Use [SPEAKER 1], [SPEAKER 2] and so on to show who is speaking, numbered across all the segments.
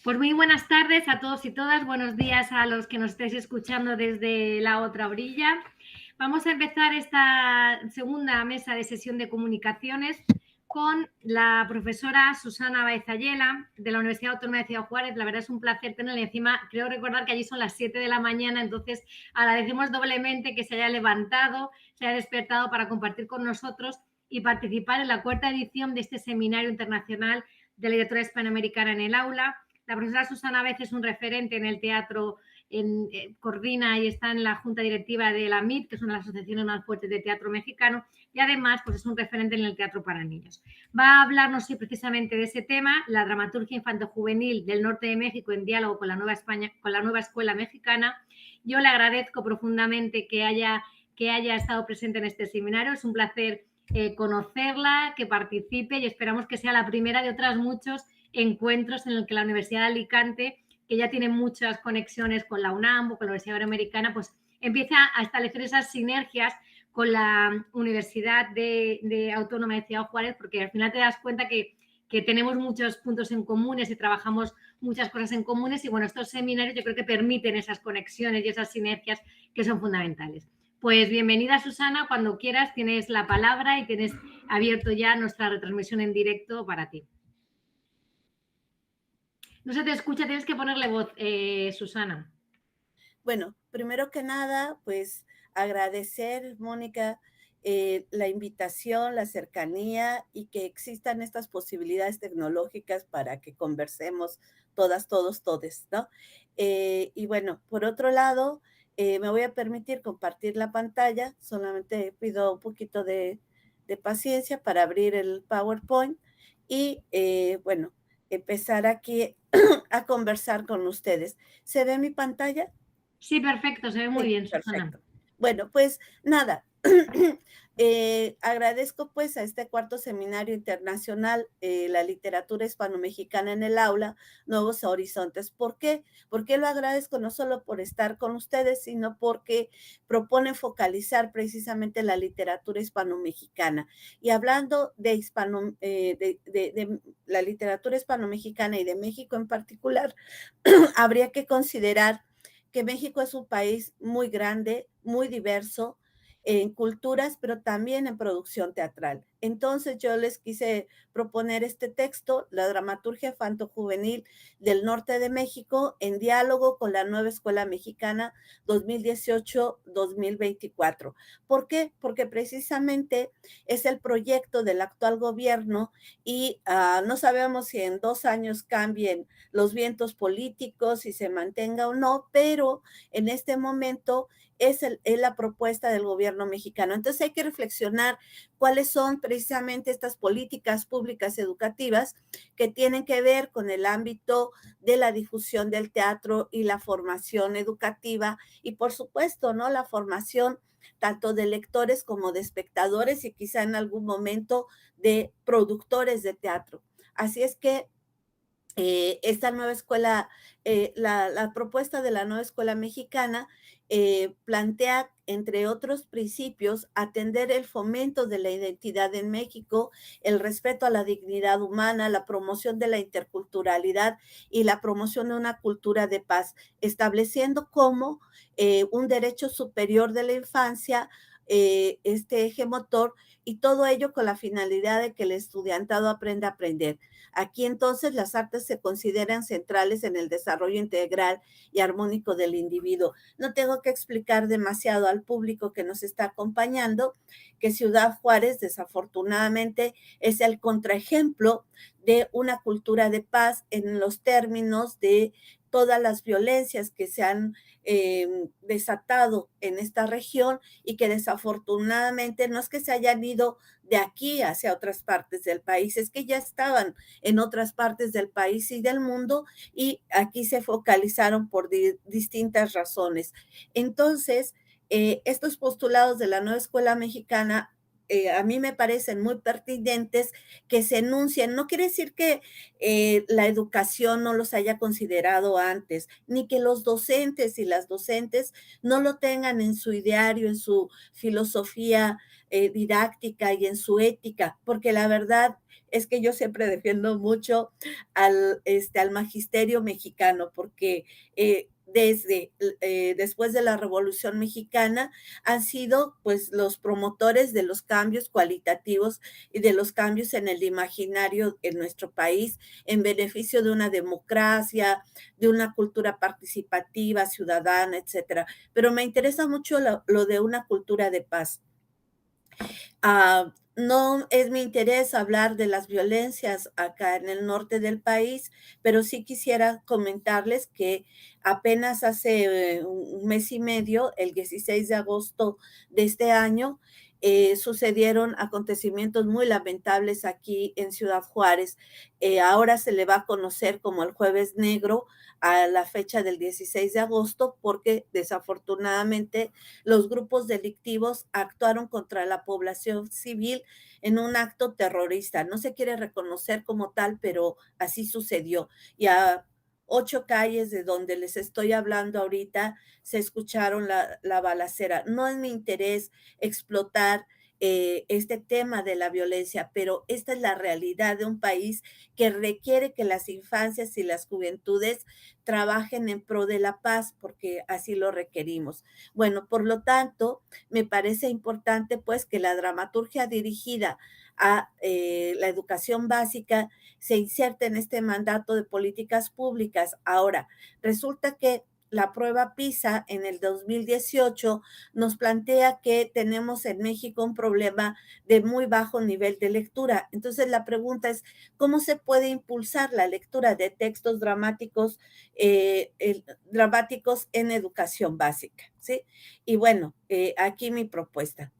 [SPEAKER 1] Pues muy buenas tardes a todos y todas, buenos días a los que nos estéis escuchando desde la otra orilla. Vamos a empezar esta segunda mesa de sesión de comunicaciones con la profesora Susana Baez Ayala de la Universidad Autónoma de Ciudad Juárez. La verdad es un placer tenerla encima. Creo recordar que allí son las 7 de la mañana, entonces agradecemos doblemente que se haya levantado, se haya despertado para compartir con nosotros y participar en la cuarta edición de este seminario internacional de literatura hispanoamericana en el aula. La profesora Susana Baez es un referente en el teatro, coordina y está en la junta directiva de la MIT, que es una de las asociaciones más fuertes de teatro mexicano, y además pues, es un referente en el teatro para niños. Va a hablarnos sí, precisamente de ese tema, la dramaturgia infantojuvenil del norte de México en diálogo con la nueva España, con la nueva escuela mexicana. Yo le agradezco profundamente que haya estado presente en este seminario. Es un placer conocerla, que participe y esperamos que sea la primera de otras muchos encuentros en el que la Universidad de Alicante, que ya tiene muchas conexiones con la UNAM o con la Universidad Iberoamericana, pues empieza a establecer esas sinergias con la Universidad de Autónoma de Ciudad Juárez, porque al final te das cuenta que tenemos muchos puntos en comunes y trabajamos muchas cosas en comunes y bueno, estos seminarios yo creo que permiten esas conexiones y esas sinergias que son fundamentales. Pues bienvenida Susana, cuando quieras tienes la palabra y tienes abierto ya nuestra retransmisión en directo para ti. No se te escucha, tienes que ponerle voz, Susana.
[SPEAKER 2] Bueno, primero que nada, pues agradecer, Mónica, la invitación, la cercanía y que existan estas posibilidades tecnológicas para que conversemos todas, todos, todes, ¿no? Y bueno, por otro lado, me voy a permitir compartir la pantalla, solamente pido un poquito de paciencia para abrir el PowerPoint y, bueno, empezar aquí a conversar con ustedes. ¿Se ve mi pantalla?
[SPEAKER 1] Sí, perfecto, se ve muy
[SPEAKER 2] Sí,
[SPEAKER 1] bien, Susana.
[SPEAKER 2] perfecto. Bueno, pues nada, agradezco pues a este cuarto seminario internacional, la literatura hispano-mexicana en el aula, Nuevos Horizontes. ¿Por qué? Porque lo agradezco no solo por estar con ustedes, sino porque propone focalizar precisamente la literatura hispano-mexicana. Y hablando de, de la literatura hispano-mexicana y de México en particular, habría que considerar que México es un país muy grande, muy diverso en culturas, pero también en producción teatral. Entonces yo les quise proponer este texto, La dramaturgia infantojuvenil del norte de México, en diálogo con la nueva escuela mexicana 2018-2024. ¿Por qué? Porque precisamente es el proyecto del actual gobierno y no sabemos si en 2 años cambien los vientos políticos, si se mantenga o no, pero en este momento es la propuesta del gobierno mexicano. Entonces hay que reflexionar cuáles son precisamente estas políticas públicas educativas que tienen que ver con el ámbito de la difusión del teatro y la formación educativa y por supuesto, ¿no? La formación tanto de lectores como de espectadores y quizá en algún momento de productores de teatro. Así es que esta nueva escuela, la propuesta de la nueva escuela mexicana plantea, entre otros principios, atender el fomento de la identidad en México, el respeto a la dignidad humana, la promoción de la interculturalidad y la promoción de una cultura de paz, estableciendo como un derecho superior de la infancia este eje motor y todo ello con la finalidad de que el estudiantado aprenda a aprender. Aquí entonces las artes se consideran centrales en el desarrollo integral y armónico del individuo. No tengo que explicar demasiado al público que nos está acompañando que Ciudad Juárez desafortunadamente es el contraejemplo de una cultura de paz en los términos de todas las violencias que se han desatado en esta región y que desafortunadamente no es que se hayan ido de aquí hacia otras partes del país, es que ya estaban en otras partes del país y del mundo y aquí se focalizaron por distintas razones. Entonces, estos postulados de la nueva escuela mexicana a mí me parecen muy pertinentes que se enuncien. No quiere decir que la educación no los haya considerado antes, ni que los docentes y las docentes no lo tengan en su ideario, en su filosofía didáctica y en su ética, porque la verdad es que yo siempre defiendo mucho al magisterio mexicano, porque después de la Revolución Mexicana han sido pues los promotores de los cambios cualitativos y de los cambios en el imaginario en nuestro país en beneficio de una democracia, de una cultura participativa, ciudadana, etcétera. Pero me interesa mucho lo de una cultura de paz. No es mi interés hablar de las violencias acá en el norte del país, pero sí quisiera comentarles que apenas hace un mes y medio, el 16 de agosto de este año, sucedieron acontecimientos muy lamentables aquí en Ciudad Juárez. Ahora se le va a conocer como el Jueves Negro a la fecha del 16 de agosto, porque desafortunadamente los grupos delictivos actuaron contra la población civil en un acto terrorista. No se quiere reconocer como tal, pero así sucedió. Y a 8 calles de donde les estoy hablando ahorita se escucharon la balacera. No es mi interés explotar este tema de la violencia, pero esta es la realidad de un país que requiere que las infancias y las juventudes trabajen en pro de la paz, porque así lo requerimos. Bueno, por lo tanto, me parece importante pues que la dramaturgia dirigida a la educación básica se inserte en este mandato de políticas públicas. Ahora, resulta que la prueba PISA en el 2018 nos plantea que tenemos en México un problema de muy bajo nivel de lectura. Entonces la pregunta es, ¿cómo se puede impulsar la lectura de textos dramáticos en educación básica? ¿Sí? Y bueno, aquí mi propuesta.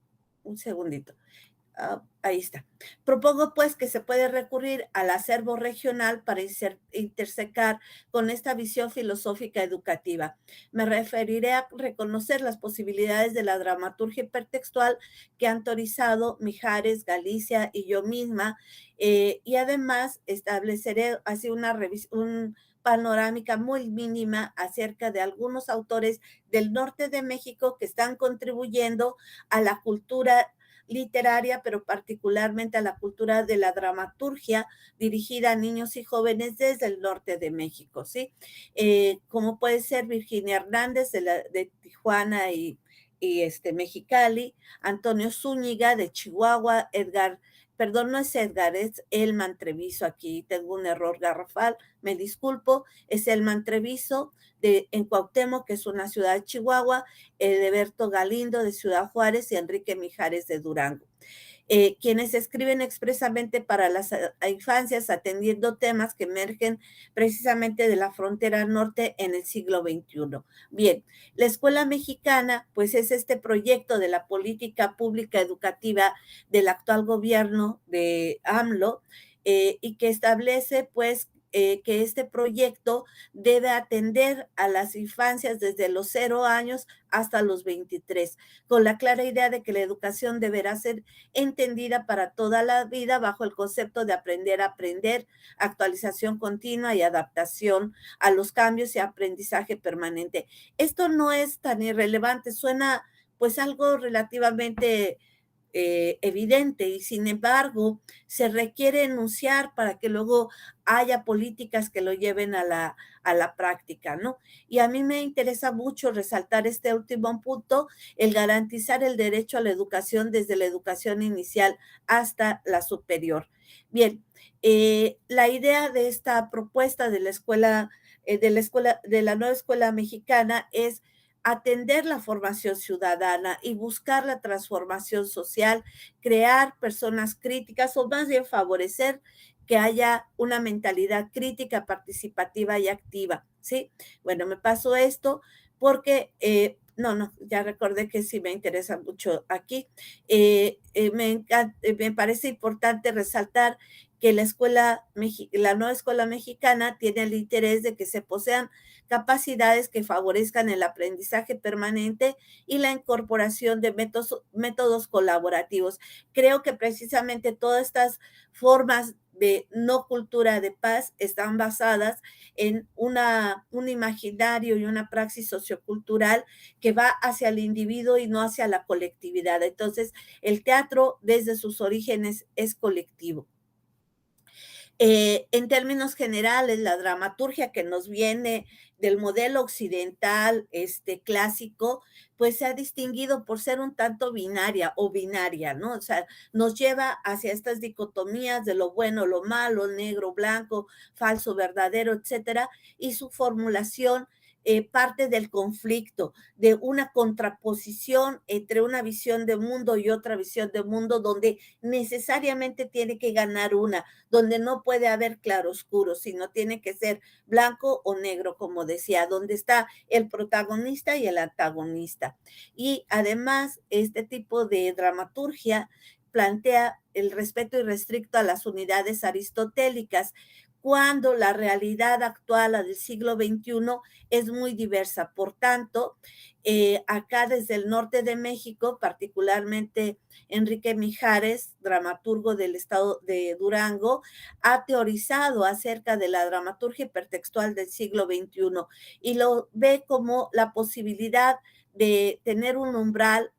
[SPEAKER 2] Un segundito. Ahí está. Propongo pues que se puede recurrir al acervo regional para intersecar con esta visión filosófica educativa. Me referiré a reconocer las posibilidades de la dramaturgia hipertextual que han teorizado Mijares, Galicia y yo misma, y además estableceré así una panorámica muy mínima acerca de algunos autores del norte de México que están contribuyendo a la cultura literaria, pero particularmente a la cultura de la dramaturgia dirigida a niños y jóvenes desde el norte de México, ¿sí? Como puede ser Virginia Hernández de Tijuana y Mexicali, Antonio Zúñiga de Chihuahua, perdón, no es Edgar, es Elman Treviso, aquí tengo un error garrafal, me disculpo, es Elman Treviso en Cuauhtémoc, que es una ciudad de Chihuahua, Edeberto Galindo de Ciudad Juárez y Enrique Mijares de Durango. Quienes escriben expresamente para las infancias atendiendo temas que emergen precisamente de la frontera norte en el siglo XXI. Bien, la escuela mexicana pues es este proyecto de la política pública educativa del actual gobierno de AMLO y que establece pues que este proyecto debe atender a las infancias desde los 0 años hasta los 23, con la clara idea de que la educación deberá ser entendida para toda la vida bajo el concepto de aprender a aprender, actualización continua y adaptación a los cambios y aprendizaje permanente. Esto no es tan irrelevante, suena pues algo relativamente evidente y sin embargo se requiere enunciar para que luego haya políticas que lo lleven a la práctica, ¿no? Y a mí me interesa mucho resaltar este último punto, el garantizar el derecho a la educación desde la educación inicial hasta la superior. Bien, la idea de esta propuesta de la nueva escuela mexicana es atender la formación ciudadana y buscar la transformación social, crear personas críticas o más bien favorecer que haya una mentalidad crítica, participativa y activa, ¿sí? Bueno, me paso esto porque, ya recordé que sí me interesa mucho aquí. Me parece importante resaltar que la nueva escuela mexicana tiene el interés de que se posean capacidades que favorezcan el aprendizaje permanente y la incorporación de métodos colaborativos. Creo que precisamente todas estas formas de no cultura de paz están basadas en un imaginario y una praxis sociocultural que va hacia el individuo y no hacia la colectividad. Entonces, el teatro desde sus orígenes es colectivo. En términos generales, la dramaturgia que nos viene del modelo occidental clásico, pues se ha distinguido por ser un tanto binaria o binaria, ¿no? O sea, nos lleva hacia estas dicotomías de lo bueno, lo malo, negro, blanco, falso, verdadero, etcétera, y su formulación parte del conflicto, de una contraposición entre una visión de mundo y otra visión de mundo, donde necesariamente tiene que ganar una, donde no puede haber claroscuro, sino tiene que ser blanco o negro, como decía, donde está el protagonista y el antagonista. Y además, este tipo de dramaturgia plantea el respeto irrestricto a las unidades aristotélicas, cuando la realidad actual, la del siglo XXI, es muy diversa. Por tanto, acá desde el norte de México, particularmente Enrique Mijares, dramaturgo del estado de Durango, ha teorizado acerca de la dramaturgia hipertextual del siglo XXI y lo ve como la posibilidad de tener un umbral,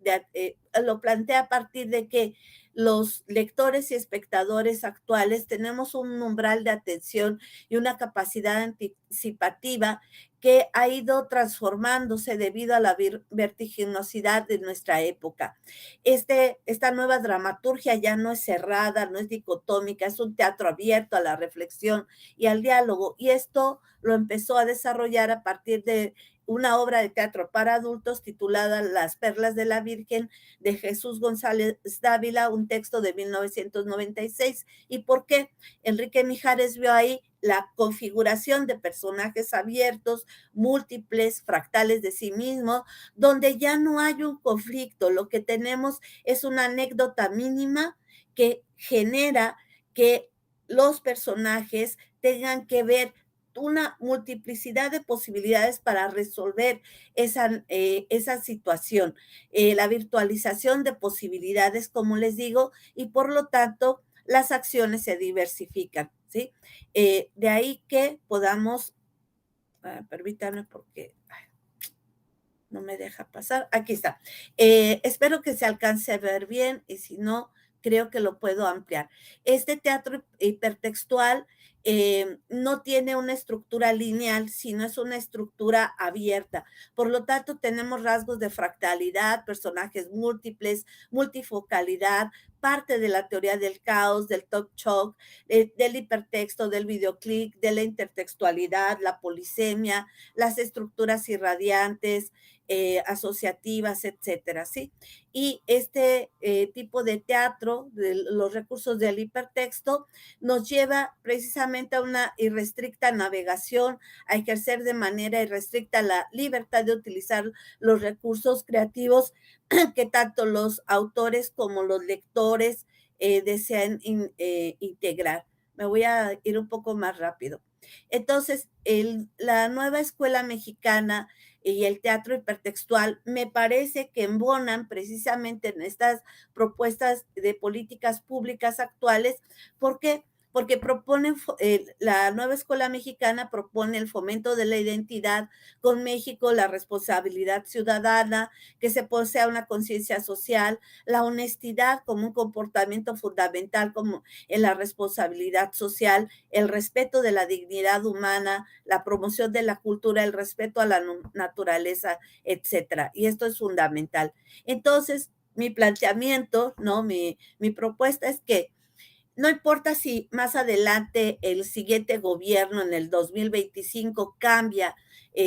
[SPEAKER 2] lo plantea a partir de que los lectores y espectadores actuales tenemos un umbral de atención y una capacidad anticipativa que ha ido transformándose debido a la vertiginosidad de nuestra época. Esta nueva dramaturgia ya no es cerrada, no es dicotómica, es un teatro abierto a la reflexión y al diálogo, y esto lo empezó a desarrollar a partir de una obra de teatro para adultos titulada Las Perlas de la Virgen, de Jesús González Dávila, un texto de 1996. ¿Y por qué? Enrique Mijares vio ahí la configuración de personajes abiertos, múltiples, fractales de sí mismo, donde ya no hay un conflicto, lo que tenemos es una anécdota mínima que genera que los personajes tengan que ver una multiplicidad de posibilidades para resolver esa situación, la virtualización de posibilidades, como les digo, y por lo tanto las acciones se diversifican, ¿sí? De ahí que podamos, permítanme porque no me deja pasar, aquí está. Espero que se alcance a ver bien y si no, creo que lo puedo ampliar. Este teatro hipertextual no tiene una estructura lineal, sino es una estructura abierta. Por lo tanto, tenemos rasgos de fractalidad, personajes múltiples, multifocalidad, parte de la teoría del caos, del talk shock, del hipertexto, del videoclip, de la intertextualidad, la polisemia, las estructuras irradiantes, asociativas, etcétera, ¿sí? Y este tipo de teatro, de los recursos del hipertexto, nos lleva precisamente a una irrestricta navegación, a ejercer de manera irrestricta la libertad de utilizar los recursos creativos que tanto los autores como los lectores desean integrar. Me voy a ir un poco más rápido. Entonces, la nueva escuela mexicana y el teatro hipertextual me parece que embonan precisamente en estas propuestas de políticas públicas actuales. ¿Por qué? Porque proponen, la nueva escuela mexicana propone el fomento de la identidad con México, la responsabilidad ciudadana, que se posea una conciencia social, la honestidad como un comportamiento fundamental como en la responsabilidad social, el respeto de la dignidad humana, la promoción de la cultura, el respeto a la naturaleza, etcétera. Y esto es fundamental. Entonces, mi planteamiento, ¿no? Mi propuesta es que no importa si más adelante el siguiente gobierno en el 2025 cambia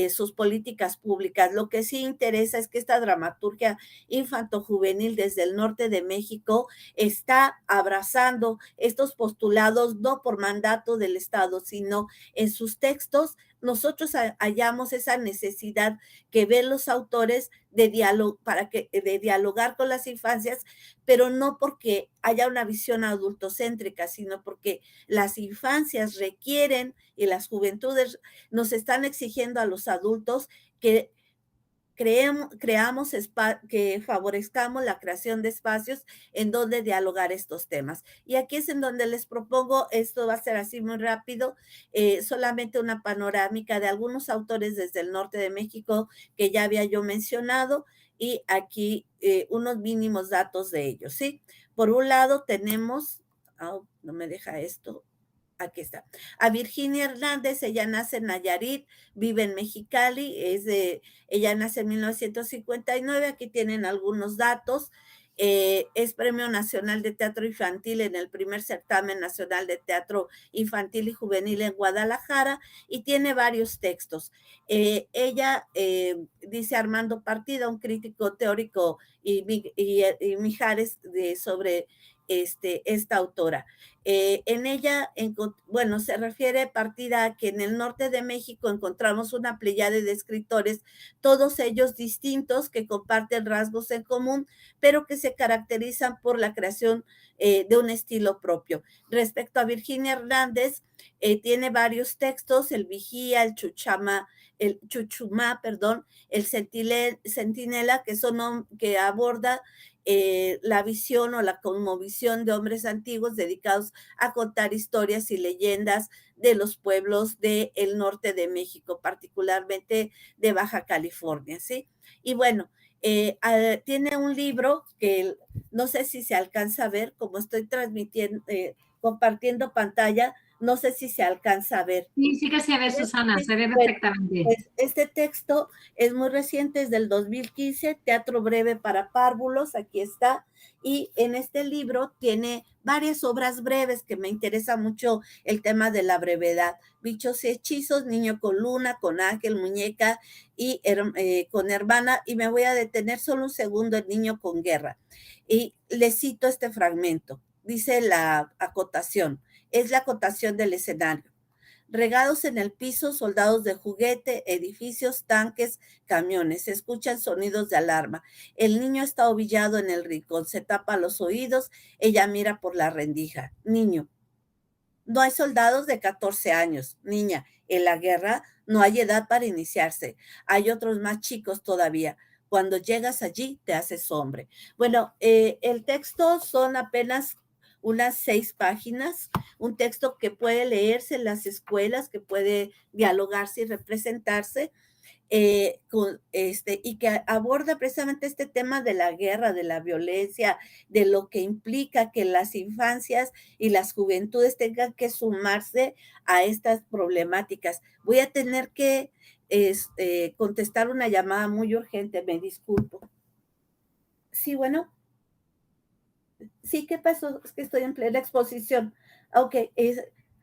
[SPEAKER 2] sus políticas públicas. Lo que sí interesa es que esta dramaturgia infanto-juvenil desde el norte de México está abrazando estos postulados no por mandato del Estado, sino en sus textos nosotros hallamos esa necesidad que ven los autores de dialogar con las infancias, pero no porque haya una visión adultocéntrica, sino porque las infancias requieren y las juventudes nos están exigiendo a los adultos que que favorezcamos la creación de espacios en donde dialogar estos temas. Y aquí es en donde les propongo, esto va a ser así muy rápido, solamente una panorámica de algunos autores desde el norte de México que ya había yo mencionado, y aquí unos mínimos datos de ellos, ¿sí? Por un lado tenemos, no me deja esto, aquí está. A Virginia Hernández, ella nace en Nayarit, vive en Mexicali, ella nace en 1959, aquí tienen algunos datos. Es Premio Nacional de Teatro Infantil en el primer certamen nacional de teatro infantil y juvenil en Guadalajara, y tiene varios textos. Ella, dice Armando Partida, un crítico teórico, y Mijares sobre esta autora. En ella, bueno, se refiere Partida a que en el norte de México encontramos una pleyade de escritores, todos ellos distintos, que comparten rasgos en común, pero que se caracterizan por la creación de un estilo propio. Respecto a Virginia Hernández, tiene varios textos: El Vigía, el Chuchumá, perdón, el Centinela, que aborda la visión o la cosmovisión de hombres antiguos dedicados a contar historias y leyendas de los pueblos del norte de México, particularmente de Baja California, ¿sí? Y bueno, tiene un libro que no sé si se alcanza a ver, como estoy transmitiendo, compartiendo pantalla, no sé si se alcanza a ver.
[SPEAKER 1] Sí, sí que se ve, Susana, se ve perfectamente.
[SPEAKER 2] Pues este texto es muy reciente, es del 2015, Teatro Breve para Párvulos, aquí está, y en este libro tiene varias obras breves, que me interesa mucho el tema de la brevedad: Bichos y Hechizos, Niño con Luna, con Ángel, Muñeca y con Hermana, y me voy a detener solo un segundo en Niño con Guerra. Y le cito este fragmento, dice la acotación, es la acotación del escenario: regados en el piso, soldados de juguete, edificios, tanques, camiones. Se escuchan sonidos de alarma. El niño está ovillado en el rincón, se tapa los oídos, ella mira por la rendija. Niño: no hay soldados de 14 años. Niña: en la guerra no hay edad para iniciarse. Hay otros más chicos todavía. Cuando llegas allí, te haces hombre. Bueno, el texto son apenas unas 6 páginas, un texto que puede leerse en las escuelas, que puede dialogarse y representarse, y que aborda precisamente este tema de la guerra, de la violencia, de lo que implica que las infancias y las juventudes tengan que sumarse a estas problemáticas. Voy a tener que contestar una llamada muy urgente, me disculpo. Sí, bueno. Sí, ¿qué pasó? Es que estoy en plena exposición. Ok,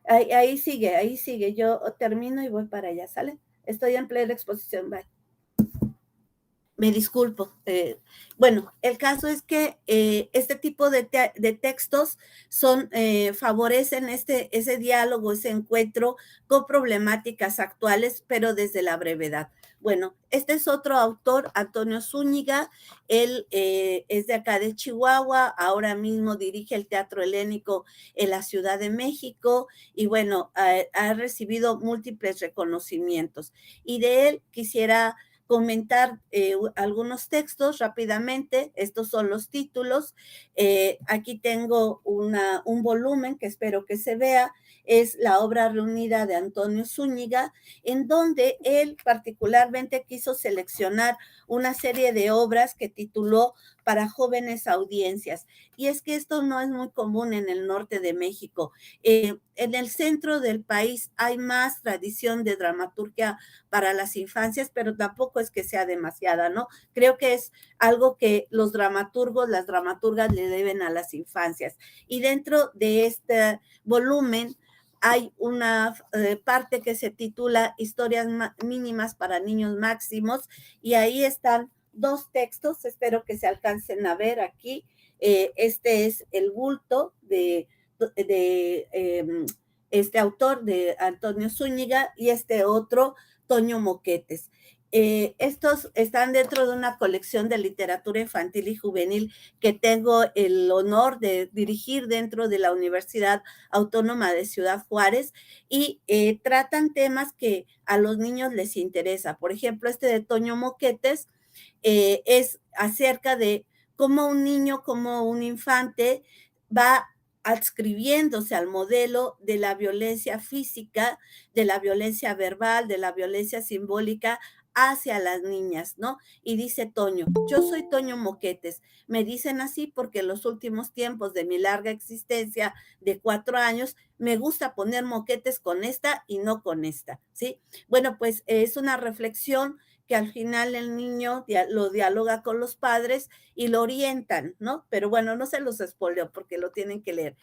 [SPEAKER 2] ahí sigue. Yo termino y voy para allá, ¿sale? Estoy en plena exposición, bye. Me disculpo. Bueno, el caso es que este tipo de textos favorecen ese diálogo, ese encuentro con problemáticas actuales, pero desde la brevedad. Bueno, este es otro autor, Antonio Zúñiga. Él es de acá de Chihuahua, ahora mismo dirige el Teatro Helénico en la Ciudad de México, y bueno, ha recibido múltiples reconocimientos. Y de él quisiera comentar algunos textos rápidamente. Estos son los títulos. Aquí tengo un volumen que espero que se vea. Es la obra reunida de Antonio Zúñiga, en donde él particularmente quiso seleccionar una serie de obras que tituló Para jóvenes audiencias. Y es que esto no es muy común en el norte de México. En el centro del país hay más tradición de dramaturgia para las infancias, pero tampoco es que sea demasiada, ¿no? Creo que es algo que los dramaturgos, las dramaturgas le deben a las infancias. Y dentro de este volumen hay una parte que se titula Historias mínimas para niños máximos, y ahí están 2 textos, espero que se alcancen a ver aquí. Este es El bulto de este autor de Antonio Zúñiga y este otro, Toño Moquetes. Estos están dentro de una colección de literatura infantil y juvenil que tengo el honor de dirigir dentro de la Universidad Autónoma de Ciudad Juárez y tratan temas que a los niños les interesa. Por ejemplo, este de Toño Moquetes es acerca de cómo un niño, como un infante va adscribiéndose al modelo de la violencia física, de la violencia verbal, de la violencia simbólica hacia las niñas, ¿no? Y dice Toño, yo soy Toño Moquetes, me dicen así porque en los últimos tiempos de mi larga existencia de 4 años, me gusta poner moquetes con esta y no con esta, ¿sí? Bueno, pues es una reflexión que al final el niño lo dialoga con los padres y lo orientan, ¿no? Pero bueno, no se los spoileo porque lo tienen que leer.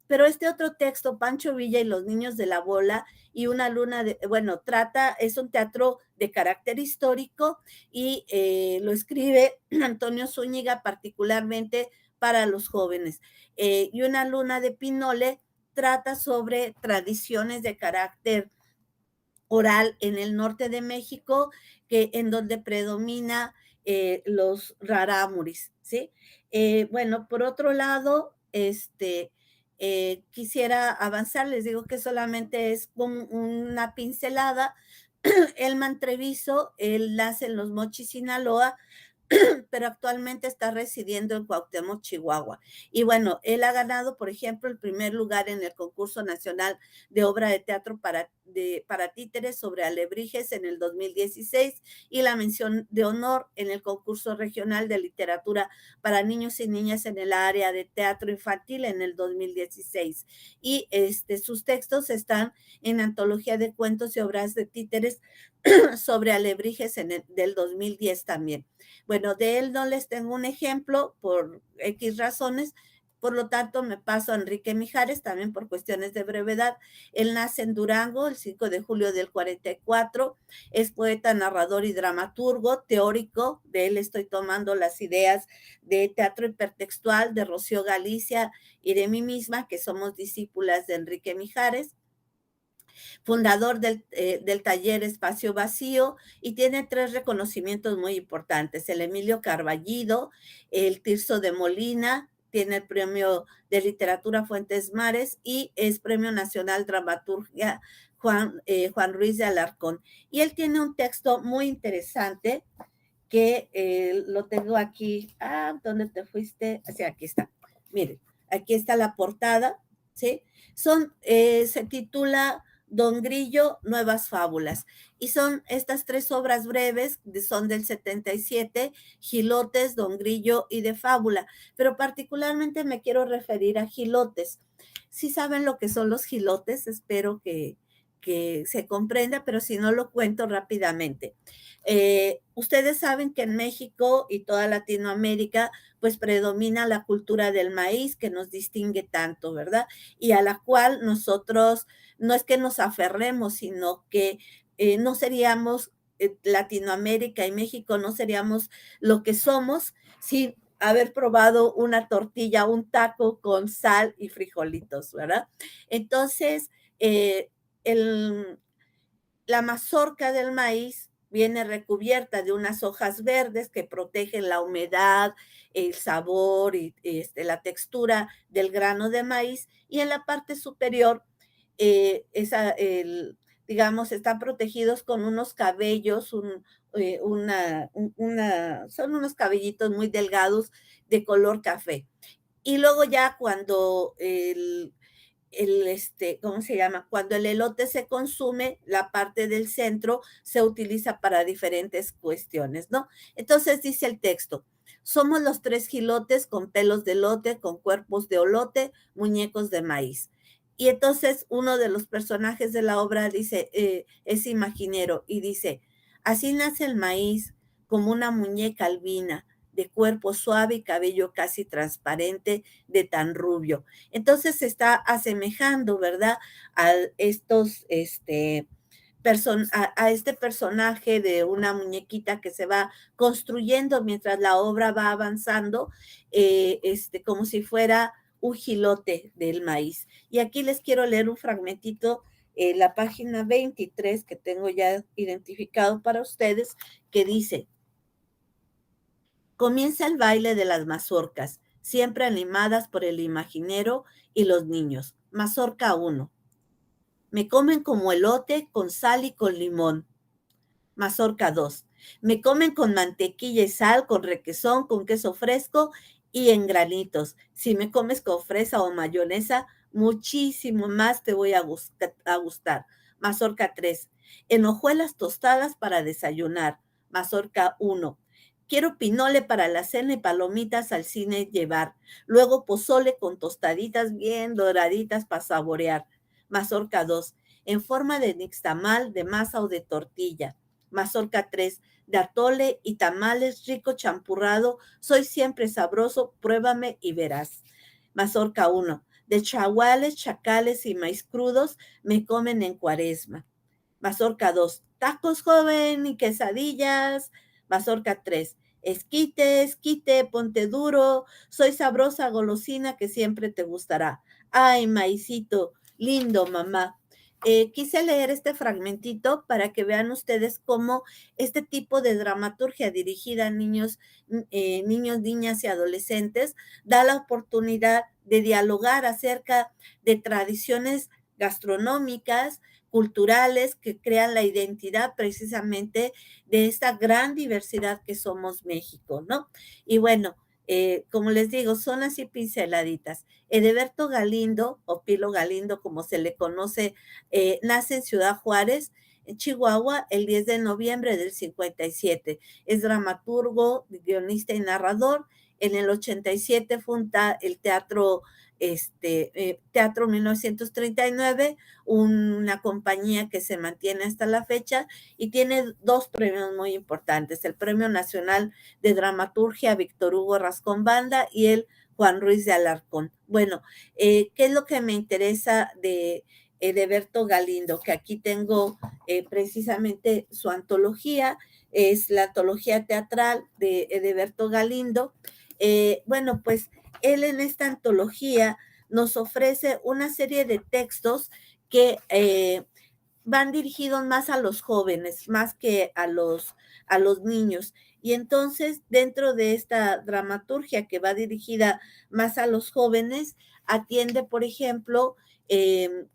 [SPEAKER 2] Pero este otro texto, Pancho Villa y los niños de la bola y una luna de, bueno, es un teatro de carácter histórico y lo escribe Antonio Zúñiga particularmente para los jóvenes. Y una luna de Pinole trata sobre tradiciones de carácter oral en el norte de México, en donde predomina los rarámuris, ¿sí? Bueno, por otro lado, quisiera avanzar, les digo que solamente es una pincelada. Elman Treviso, él nace en Los Mochis, Sinaloa, pero actualmente está residiendo en Cuauhtémoc, Chihuahua. Y bueno, él ha ganado, por ejemplo, el primer lugar en el concurso nacional de obra de teatro para títeres sobre alebrijes en el 2016 y la mención de honor en el concurso regional de literatura para niños y niñas en el área de teatro infantil en el 2016. Y sus textos están en antología de cuentos y obras de títeres sobre alebrijes del 2010 también. Bueno, de él no les tengo un ejemplo por X razones, por lo tanto me paso a Enrique Mijares, también por cuestiones de brevedad. Él nace en Durango el 5 de julio del 44, es poeta, narrador y dramaturgo, teórico. De él estoy tomando las ideas de teatro hipertextual de Rocío Galicia y de mí misma, que somos discípulas de Enrique Mijares, fundador del taller Espacio Vacío, y tiene 3 reconocimientos muy importantes: el Emilio Carballido, el Tirso de Molina, tiene el premio de literatura Fuentes Mares y es premio nacional dramaturgia Juan Ruiz de Alarcón. Y él tiene un texto muy interesante que lo tengo aquí. ¿Dónde te fuiste? Sí, aquí está. Miren, aquí está la portada, ¿sí? Se titula Don Grillo, Nuevas Fábulas. Y son estas 3 obras breves, son del 77, Gilotes, Don Grillo y de Fábula. Pero particularmente me quiero referir a Gilotes. ¿Sí saben lo que son los gilotes? Espero que se comprenda, pero si no lo cuento rápidamente. Ustedes saben que en México y toda Latinoamérica pues predomina la cultura del maíz que nos distingue tanto, ¿verdad? Y a la cual nosotros no es que nos aferremos, sino que no seríamos Latinoamérica y México, no seríamos lo que somos sin haber probado una tortilla, un taco con sal y frijolitos, ¿verdad? Entonces, el, la mazorca del maíz viene recubierta de unas hojas verdes que protegen la humedad, el sabor y la textura del grano de maíz, y en la parte superior, digamos, están protegidos con unos cabellos, son unos cabellitos muy delgados de color café. Y luego ya cuando ¿cómo se llama? Cuando el elote se consume, la parte del centro se utiliza para diferentes cuestiones, ¿no? Entonces dice el texto: somos los 3 gilotes con pelos de elote, con cuerpos de olote, muñecos de maíz. Y entonces uno de los personajes de la obra dice, es imaginero, y dice: así nace el maíz, como una muñeca albina, de cuerpo suave y cabello casi transparente, de tan rubio. Entonces se está asemejando, ¿verdad? A este personaje de una muñequita que se va construyendo mientras la obra va avanzando, como si fuera Huijilote del maíz. Y aquí les quiero leer un fragmentito, la página 23 que tengo ya identificado para ustedes, que dice: comienza el baile de las mazorcas, siempre animadas por el imaginero y los niños. Mazorca 1. Me comen como elote con sal y con limón. Mazorca 2. Me comen con mantequilla y sal, con requesón, con queso fresco y en granitos. Si me comes con fresa o mayonesa, muchísimo más te voy a gustar. Mazorca 3. En hojuelas tostadas para desayunar. Mazorca 1. Quiero pinole para la cena y palomitas al cine llevar. Luego pozole con tostaditas bien doraditas para saborear. Mazorca 2. En forma de nixtamal, de masa o de tortilla. Mazorca 3. De atole y tamales rico champurrado. Soy siempre sabroso, pruébame y verás. Mazorca 1. De chaguales, chacales y maíz crudos me comen en cuaresma. Mazorca 2. Tacos joven y quesadillas. Mazorca 3. Esquite, esquite, ponte duro. Soy sabrosa golosina que siempre te gustará. Ay, maicito, lindo, mamá. Quise leer este fragmentito para que vean ustedes cómo este tipo de dramaturgia dirigida a niños, niños, niñas y adolescentes da la oportunidad de dialogar acerca de tradiciones gastronómicas, culturales, que crean la identidad precisamente de esta gran diversidad que somos México, ¿no? Y bueno, como les digo, son así pinceladitas. Edeberto Galindo, o Pilo Galindo, como se le conoce, nace en Ciudad Juárez, en Chihuahua, el 10 de noviembre del 57. Es dramaturgo, guionista y narrador. En el 87 funda el Teatro 1939, una compañía que se mantiene hasta la fecha y tiene dos premios muy importantes: el Premio Nacional de Dramaturgia Víctor Hugo Rascón Banda y el Juan Ruiz de Alarcón. Bueno, ¿qué es lo que me interesa de Edeberto Galindo? Que aquí tengo precisamente su antología, es la antología teatral de Edeberto Galindo. Bueno, pues él en esta antología nos ofrece una serie de textos que van dirigidos más a los jóvenes, más que a los niños. Y entonces, dentro de esta dramaturgia que va dirigida más a los jóvenes, atiende, por ejemplo,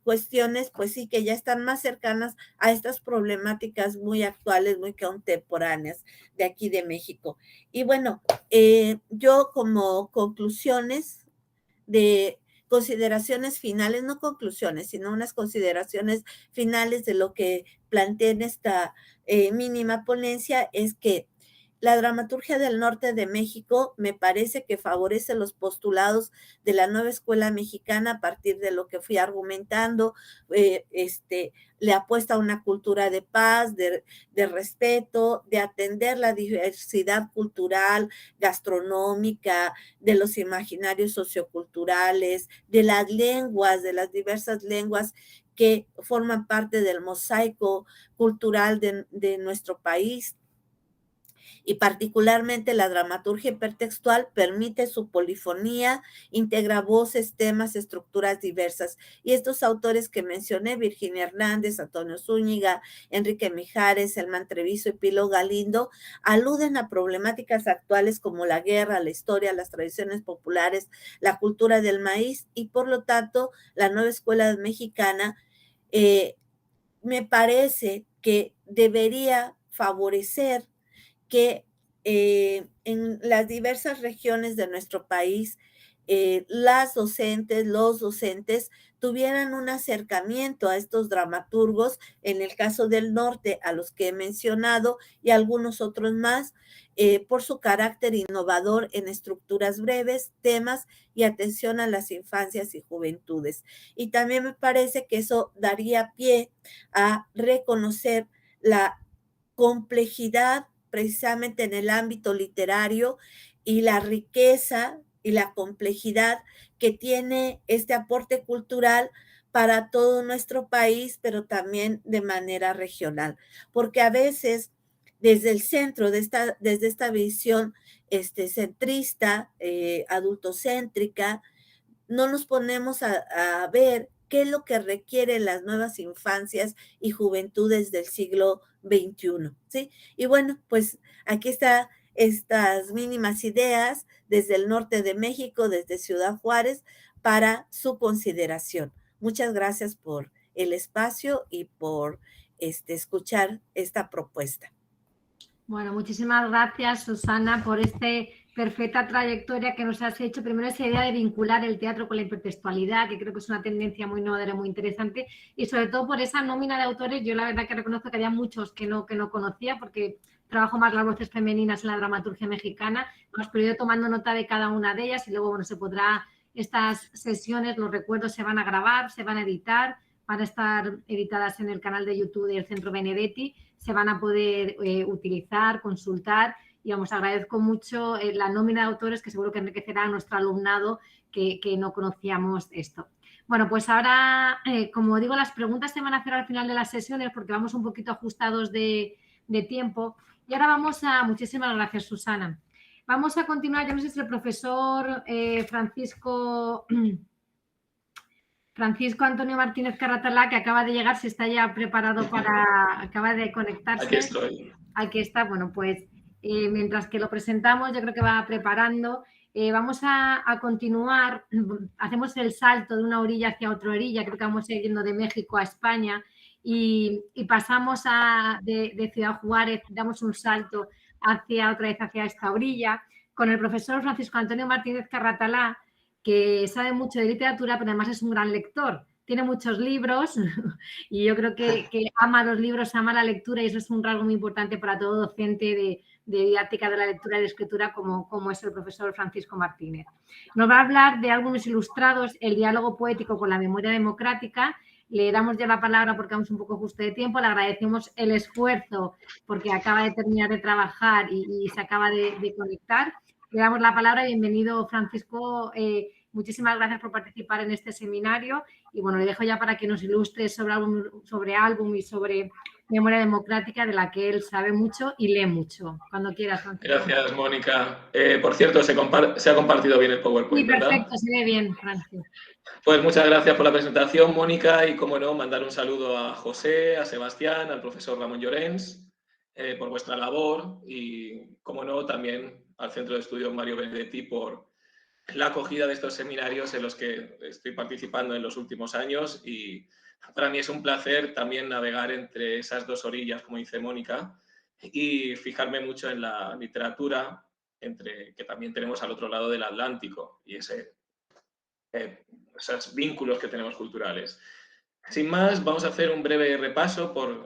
[SPEAKER 2] cuestiones, pues sí, que ya están más cercanas a estas problemáticas muy actuales, muy contemporáneas de aquí de México. Y bueno, yo como conclusiones de consideraciones finales, no conclusiones, sino unas consideraciones finales de lo que planteé en esta mínima ponencia, es que la dramaturgia del norte de México me parece que favorece los postulados de la nueva escuela mexicana a partir de lo que fui argumentando. Le apuesta a una cultura de paz, de respeto, de atender la diversidad cultural, gastronómica, de los imaginarios socioculturales, de las lenguas, de las diversas lenguas que forman parte del mosaico cultural de nuestro país. Y particularmente la dramaturgia hipertextual permite su polifonía, integra voces, temas, estructuras diversas. Y estos autores que mencioné, Virginia Hernández, Antonio Zúñiga, Enrique Mijares, Elman Treviso y Pilo Galindo, aluden a problemáticas actuales como la guerra, la historia, las tradiciones populares, la cultura del maíz, y por lo tanto la nueva escuela mexicana me parece que debería favorecer que en las diversas regiones de nuestro país, las docentes, los docentes tuvieran un acercamiento a estos dramaturgos, en el caso del norte, a los que he mencionado y algunos otros más, por su carácter innovador en estructuras breves, temas y atención a las infancias y juventudes. Y también me parece que eso daría pie a reconocer la complejidad precisamente en el ámbito literario y la riqueza y la complejidad que tiene este aporte cultural para todo nuestro país, pero también de manera regional, porque a veces desde el centro, desde esta visión centrista, adultocéntrica, no nos ponemos a ver qué es lo que requieren las nuevas infancias y juventudes del siglo XXI, ¿sí? Y bueno, pues aquí está estas mínimas ideas desde el norte de México, desde Ciudad Juárez, para su consideración. Muchas gracias por el espacio y por escuchar esta propuesta.
[SPEAKER 1] Bueno, muchísimas gracias, Susana, por esta perfecta trayectoria que nos has hecho. Primero, esa idea de vincular el teatro con la hipertextualidad, que creo que es una tendencia muy innovadora, muy interesante, y sobre todo por esa nómina de autores. Yo la verdad que reconozco que había muchos que no conocía, porque trabajo más las voces femeninas en la dramaturgia mexicana, pero he ido tomando nota de cada una de ellas y luego, bueno, se podrá, estas sesiones, los recuerdos se van a grabar, se van a editar, van a estar editadas en el canal de YouTube del Centro Benedetti, se van a poder utilizar, consultar, y vamos, agradezco mucho la nómina de autores, que seguro que enriquecerá a nuestro alumnado que no conocíamos esto. Bueno, pues ahora, como digo, las preguntas se van a hacer al final de las sesiones porque vamos un poquito ajustados de tiempo. Y ahora vamos a... Muchísimas gracias, Susana. Vamos a continuar, yo no sé si el profesor Francisco Antonio Martínez Carratalá, que acaba de llegar, si está ya preparado acaba de conectarse.
[SPEAKER 3] Aquí estoy.
[SPEAKER 1] Aquí está, bueno, pues mientras que lo presentamos, yo creo que va preparando. Vamos a continuar, hacemos el salto de una orilla hacia otra orilla, creo que vamos yendo de México a España y pasamos de Ciudad Juárez, damos un salto otra vez hacia esta orilla, con el profesor Francisco Antonio Martínez Carratalá, que sabe mucho de literatura, pero además es un gran lector. Tiene muchos libros y yo creo que ama los libros, ama la lectura, y eso es un rasgo muy importante para todo docente de didáctica de la lectura y de escritura como es el profesor Francisco Martínez. Nos va a hablar de álbumes ilustrados, el diálogo poético con la memoria democrática. Le damos ya la palabra porque vamos un poco justo de tiempo, le agradecemos el esfuerzo porque acaba de terminar de trabajar y se acaba de conectar. Le damos la palabra. Bienvenido, Francisco. Muchísimas gracias por participar en este seminario y bueno, le dejo ya para que nos ilustre sobre álbum y sobre memoria democrática, de la que él sabe mucho y lee mucho. Cuando quieras, Francisco.
[SPEAKER 3] Gracias, Mónica. Por cierto, se ha compartido bien el PowerPoint,
[SPEAKER 1] sí, perfecto,
[SPEAKER 3] ¿verdad?
[SPEAKER 1] Se ve bien, Francisco.
[SPEAKER 3] Pues muchas gracias por la presentación, Mónica, y como no, mandar un saludo a José, a Sebastián, al profesor Ramón Llorens, por vuestra labor y, como no, también al Centro de Estudios Mario Benedetti por la acogida de estos seminarios en los que estoy participando en los últimos años, y para mí es un placer también navegar entre esas dos orillas, como dice Mónica, y fijarme mucho en la literatura que también tenemos al otro lado del Atlántico y esos vínculos que tenemos culturales. Sin más, vamos a hacer un breve repaso por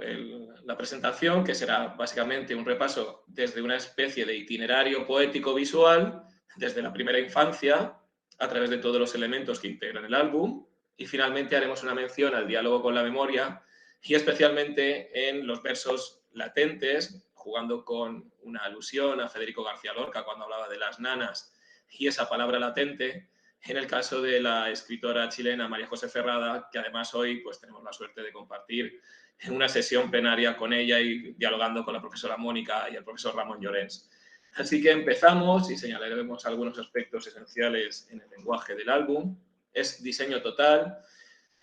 [SPEAKER 3] la presentación, que será básicamente un repaso desde una especie de itinerario poético visual, desde la primera infancia, a través de todos los elementos que integran el álbum, y finalmente haremos una mención al diálogo con la memoria, y especialmente en los versos latentes, jugando con una alusión a Federico García Lorca cuando hablaba de las nanas y esa palabra latente, en el caso de la escritora chilena María José Ferrada, que además hoy pues, tenemos la suerte de compartir en una sesión plenaria con ella y dialogando con la profesora Mónica y el profesor Ramón Llorens. Así que empezamos y señalaremos algunos aspectos esenciales en el lenguaje del álbum. Es diseño total,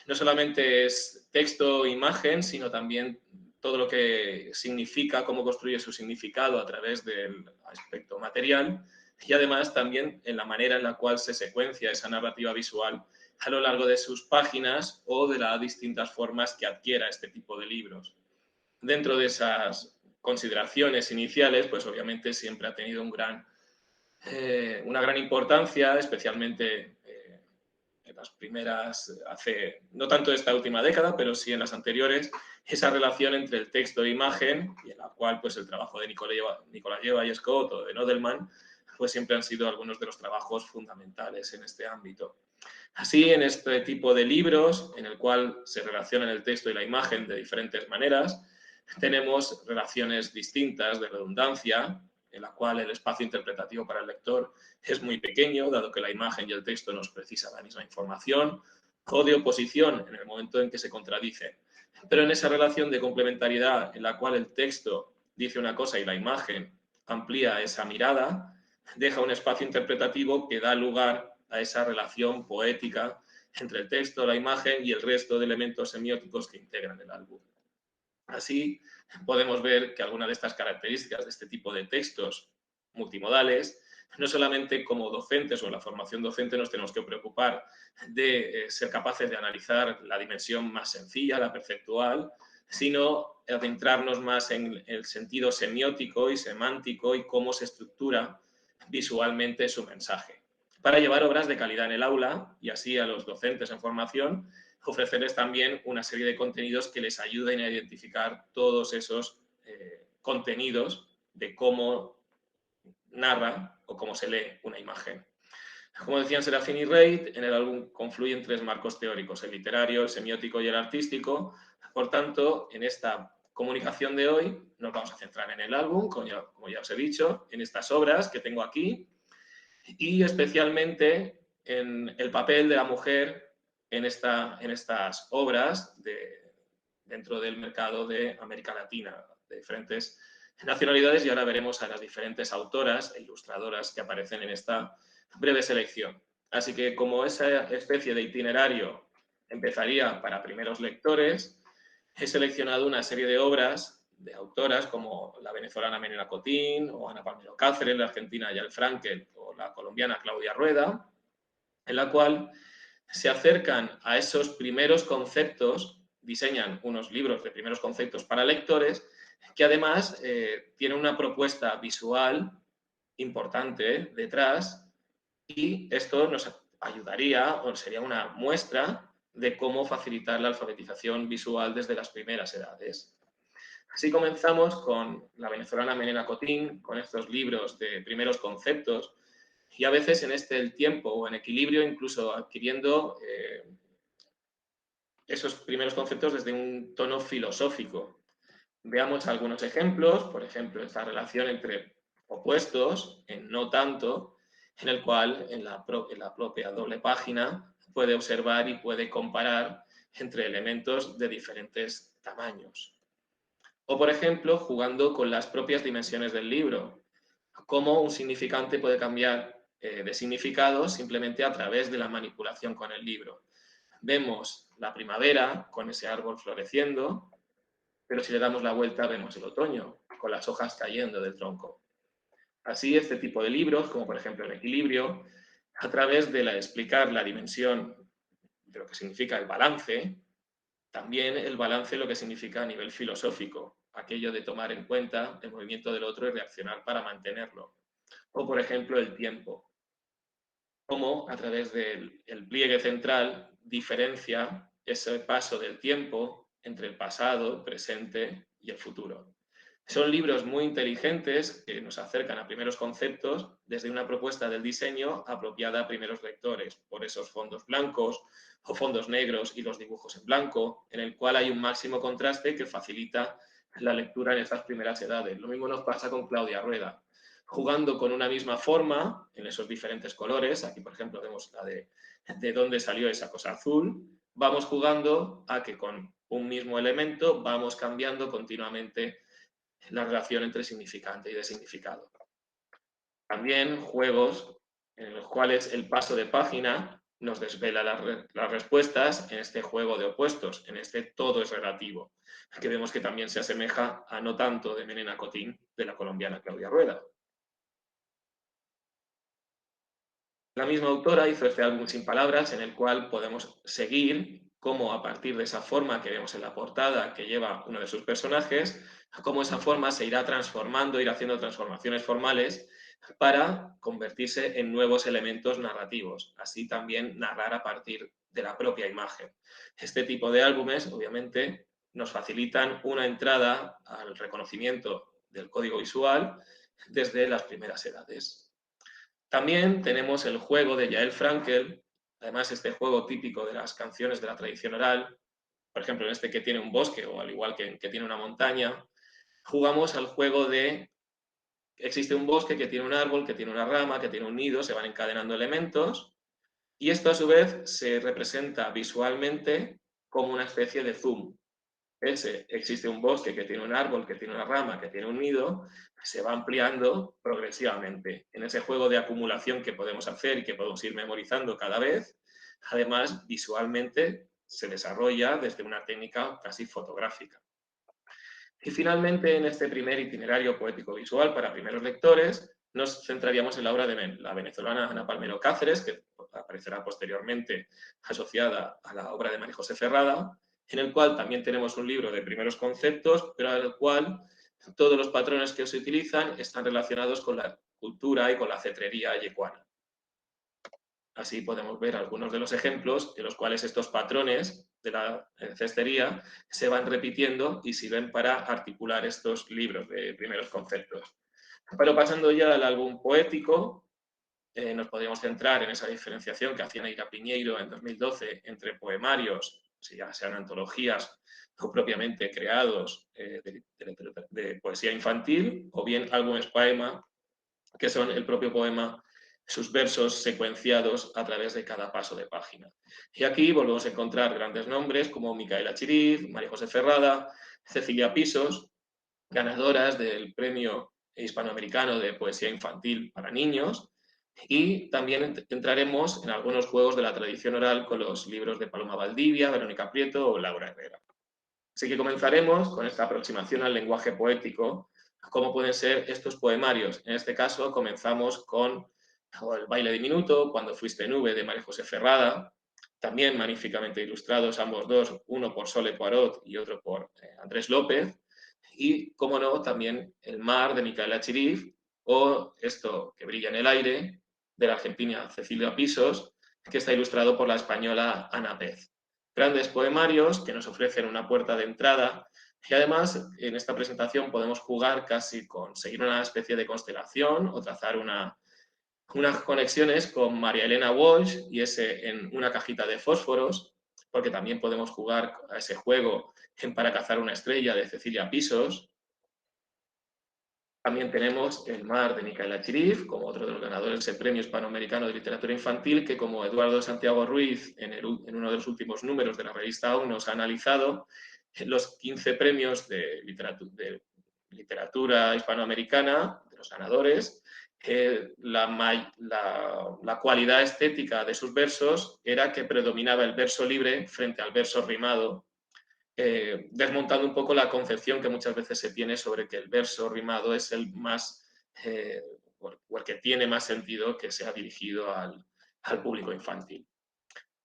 [SPEAKER 3] no solamente es texto e imagen, sino también todo lo que significa, cómo construye su significado a través del aspecto material, y además también en la manera en la cual se secuencia esa narrativa visual a lo largo de sus páginas o de las distintas formas que adquiera este tipo de libros. Dentro de esas consideraciones iniciales, pues obviamente siempre ha tenido una gran importancia, especialmente en las primeras, no tanto esta última década, pero sí en las anteriores, esa relación entre el texto e imagen, y en la cual pues, el trabajo de Nikolayeva y Scott o de Nodelman pues siempre han sido algunos de los trabajos fundamentales en este ámbito. Así, en este tipo de libros, en el cual se relacionan el texto y la imagen de diferentes maneras, tenemos relaciones distintas de redundancia, en la cual el espacio interpretativo para el lector es muy pequeño, dado que la imagen y el texto nos precisan la misma información, o de oposición en el momento en que se contradicen. Pero en esa relación de complementariedad en la cual el texto dice una cosa y la imagen amplía esa mirada, deja un espacio interpretativo que da lugar a esa relación poética entre el texto, la imagen y el resto de elementos semióticos que integran el álbum. Así, podemos ver que algunas de estas características de este tipo de textos multimodales, no solamente como docentes o en la formación docente nos tenemos que preocupar de ser capaces de analizar la dimensión más sencilla, la perceptual, sino adentrarnos más en el sentido semiótico y semántico y cómo se estructura visualmente su mensaje, para llevar obras de calidad en el aula y así a los docentes en formación ofrecerles también una serie de contenidos que les ayuden a identificar todos esos contenidos de cómo narra o cómo se lee una imagen. Como decían Serafín y Reid, en el álbum confluyen tres marcos teóricos, el literario, el semiótico y el artístico. Por tanto, en esta comunicación de hoy nos vamos a centrar en el álbum, como ya os he dicho, en estas obras que tengo aquí y especialmente en el papel de la mujer en estas obras dentro del mercado de América Latina, de diferentes nacionalidades, y ahora veremos a las diferentes autoras e ilustradoras que aparecen en esta breve selección. Así que como esa especie de itinerario empezaría para primeros lectores, he seleccionado una serie de obras de autoras como la venezolana Menina Cotín, o Ana Palmero Cáceres, la argentina Yael Frankel, o la colombiana Claudia Rueda, en la cual se acercan a esos primeros conceptos, diseñan unos libros de primeros conceptos para lectores, que además tienen una propuesta visual importante detrás, y esto nos ayudaría, o sería una muestra de cómo facilitar la alfabetización visual desde las primeras edades. Así comenzamos con la venezolana Menina Cotín, con estos libros de primeros conceptos, y a veces en el tiempo o en equilibrio, incluso adquiriendo esos primeros conceptos desde un tono filosófico. Veamos algunos ejemplos, por ejemplo, esta relación entre opuestos, en No tanto, en el cual en la propia doble página puede observar y puede comparar entre elementos de diferentes tamaños. O, por ejemplo, jugando con las propias dimensiones del libro, cómo un significante puede cambiar de significado simplemente a través de la manipulación con el libro. Vemos la primavera con ese árbol floreciendo, pero si le damos la vuelta vemos el otoño con las hojas cayendo del tronco. Así, este tipo de libros, como por ejemplo El equilibrio, a través de explicar la dimensión de lo que significa el balance, también el balance lo que significa a nivel filosófico, aquello de tomar en cuenta el movimiento del otro y reaccionar para mantenerlo. O, por ejemplo, el tiempo, cómo a través del pliegue central diferencia ese paso del tiempo entre el pasado, el presente y el futuro. Son libros muy inteligentes que nos acercan a primeros conceptos desde una propuesta del diseño apropiada a primeros lectores, por esos fondos blancos o fondos negros y los dibujos en blanco, en el cual hay un máximo contraste que facilita la lectura en estas primeras edades. Lo mismo nos pasa con Claudia Rueda, jugando con una misma forma en esos diferentes colores. Aquí, por ejemplo, vemos la de dónde salió esa cosa azul. Vamos jugando a que con un mismo elemento vamos cambiando continuamente la relación entre significante y de significado. También juegos en los cuales el paso de página nos desvela las respuestas en este juego de opuestos, en este todo es relativo, que vemos que también se asemeja a No tanto de Menina Cotín, de la colombiana Claudia Rueda. La misma autora hizo este álbum Sin palabras, en el cual podemos seguir cómo a partir de esa forma que vemos en la portada que lleva uno de sus personajes, cómo esa forma se irá transformando, irá haciendo transformaciones formales para convertirse en nuevos elementos narrativos, así también narrar a partir de la propia imagen. Este tipo de álbumes, obviamente, nos facilitan una entrada al reconocimiento del código visual desde las primeras edades. También tenemos el juego de Yael Frankel, además este juego típico de las canciones de la tradición oral, por ejemplo en este que tiene un bosque o al igual que tiene una montaña, jugamos al juego de existe un bosque que tiene un árbol, que tiene una rama, que tiene un nido, se van encadenando elementos y esto a su vez se representa visualmente como una especie de zoom. existe un bosque que tiene un árbol, que tiene una rama, que tiene un nido, se va ampliando progresivamente. En ese juego de acumulación que podemos hacer y que podemos ir memorizando cada vez, además, visualmente se desarrolla desde una técnica casi fotográfica. Y finalmente, en este primer itinerario poético-visual para primeros lectores, nos centraríamos en la obra de la venezolana Ana Palmero Cáceres, que aparecerá posteriormente asociada a la obra de María José Ferrada, en el cual también tenemos un libro de primeros conceptos, pero en el cual todos los patrones que se utilizan están relacionados con la cultura y con la cetrería yecuana. Así podemos ver algunos de los ejemplos en los cuales estos patrones de la cestería se van repitiendo y sirven para articular estos libros de primeros conceptos. Pero pasando ya al álbum poético, nos podríamos centrar en esa diferenciación que hacía Neira Piñeiro en 2012 entre poemarios, ya sean antologías o propiamente creados de poesía infantil, o bien álbumes poema, que son el propio poema, sus versos secuenciados a través de cada paso de página. Y aquí volvemos a encontrar grandes nombres como Micaela Chiriz, María José Ferrada, Cecilia Pisos, ganadoras del Premio Hispanoamericano de Poesía Infantil para Niños, y también entraremos en algunos juegos de la tradición oral con los libros de Paloma Valdivia, Verónica Prieto o Laura Herrera. Así que comenzaremos con esta aproximación al lenguaje poético, cómo pueden ser estos poemarios. En este caso comenzamos con El baile diminuto, Cuando fuiste nube, de María José Ferrada, también magníficamente ilustrados ambos dos, uno por Sole Poirot y otro por Andrés López, y, como no, también El mar, de Micaela Chiriz, o Esto que brilla en el aire, de la argentina Cecilia Pisos, que está ilustrado por la española Ana Pez. Grandes poemarios que nos ofrecen una puerta de entrada y además en esta presentación podemos jugar casi con seguir una especie de constelación o trazar unas conexiones con María Elena Walsh y ese en Una cajita de fósforos, porque también podemos jugar a ese juego en Para cazar una estrella, de Cecilia Pisos. También tenemos El mar, de Micaela Chiriz, como otro de los ganadores del Premio Hispanoamericano de Literatura Infantil, que, como Eduardo Santiago Ruiz en uno de los últimos números de la revista OU nos ha analizado, los 15 premios de literatura hispanoamericana, de los ganadores, la cualidad estética de sus versos era que predominaba el verso libre frente al verso rimado, desmontando un poco la concepción que muchas veces se tiene sobre que el verso rimado es el más, o el que tiene más sentido que sea dirigido al público infantil.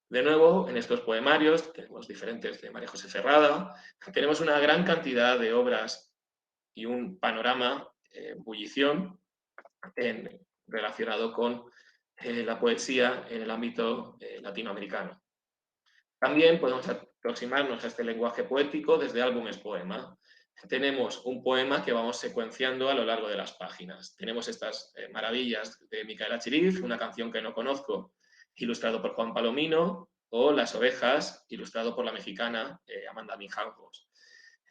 [SPEAKER 3] De nuevo, en estos poemarios, tenemos diferentes de María José Ferrada, tenemos una gran cantidad de obras y un panorama en bullición relacionado con la poesía en el ámbito latinoamericano. También podemos aproximarnos a este lenguaje poético desde álbumes poema. Tenemos un poema que vamos secuenciando a lo largo de las páginas. Tenemos estas maravillas de Micaela Chiriz, Una canción que no conozco, ilustrado por Juan Palomino, o Las ovejas, ilustrado por la mexicana Amanda Mijancos.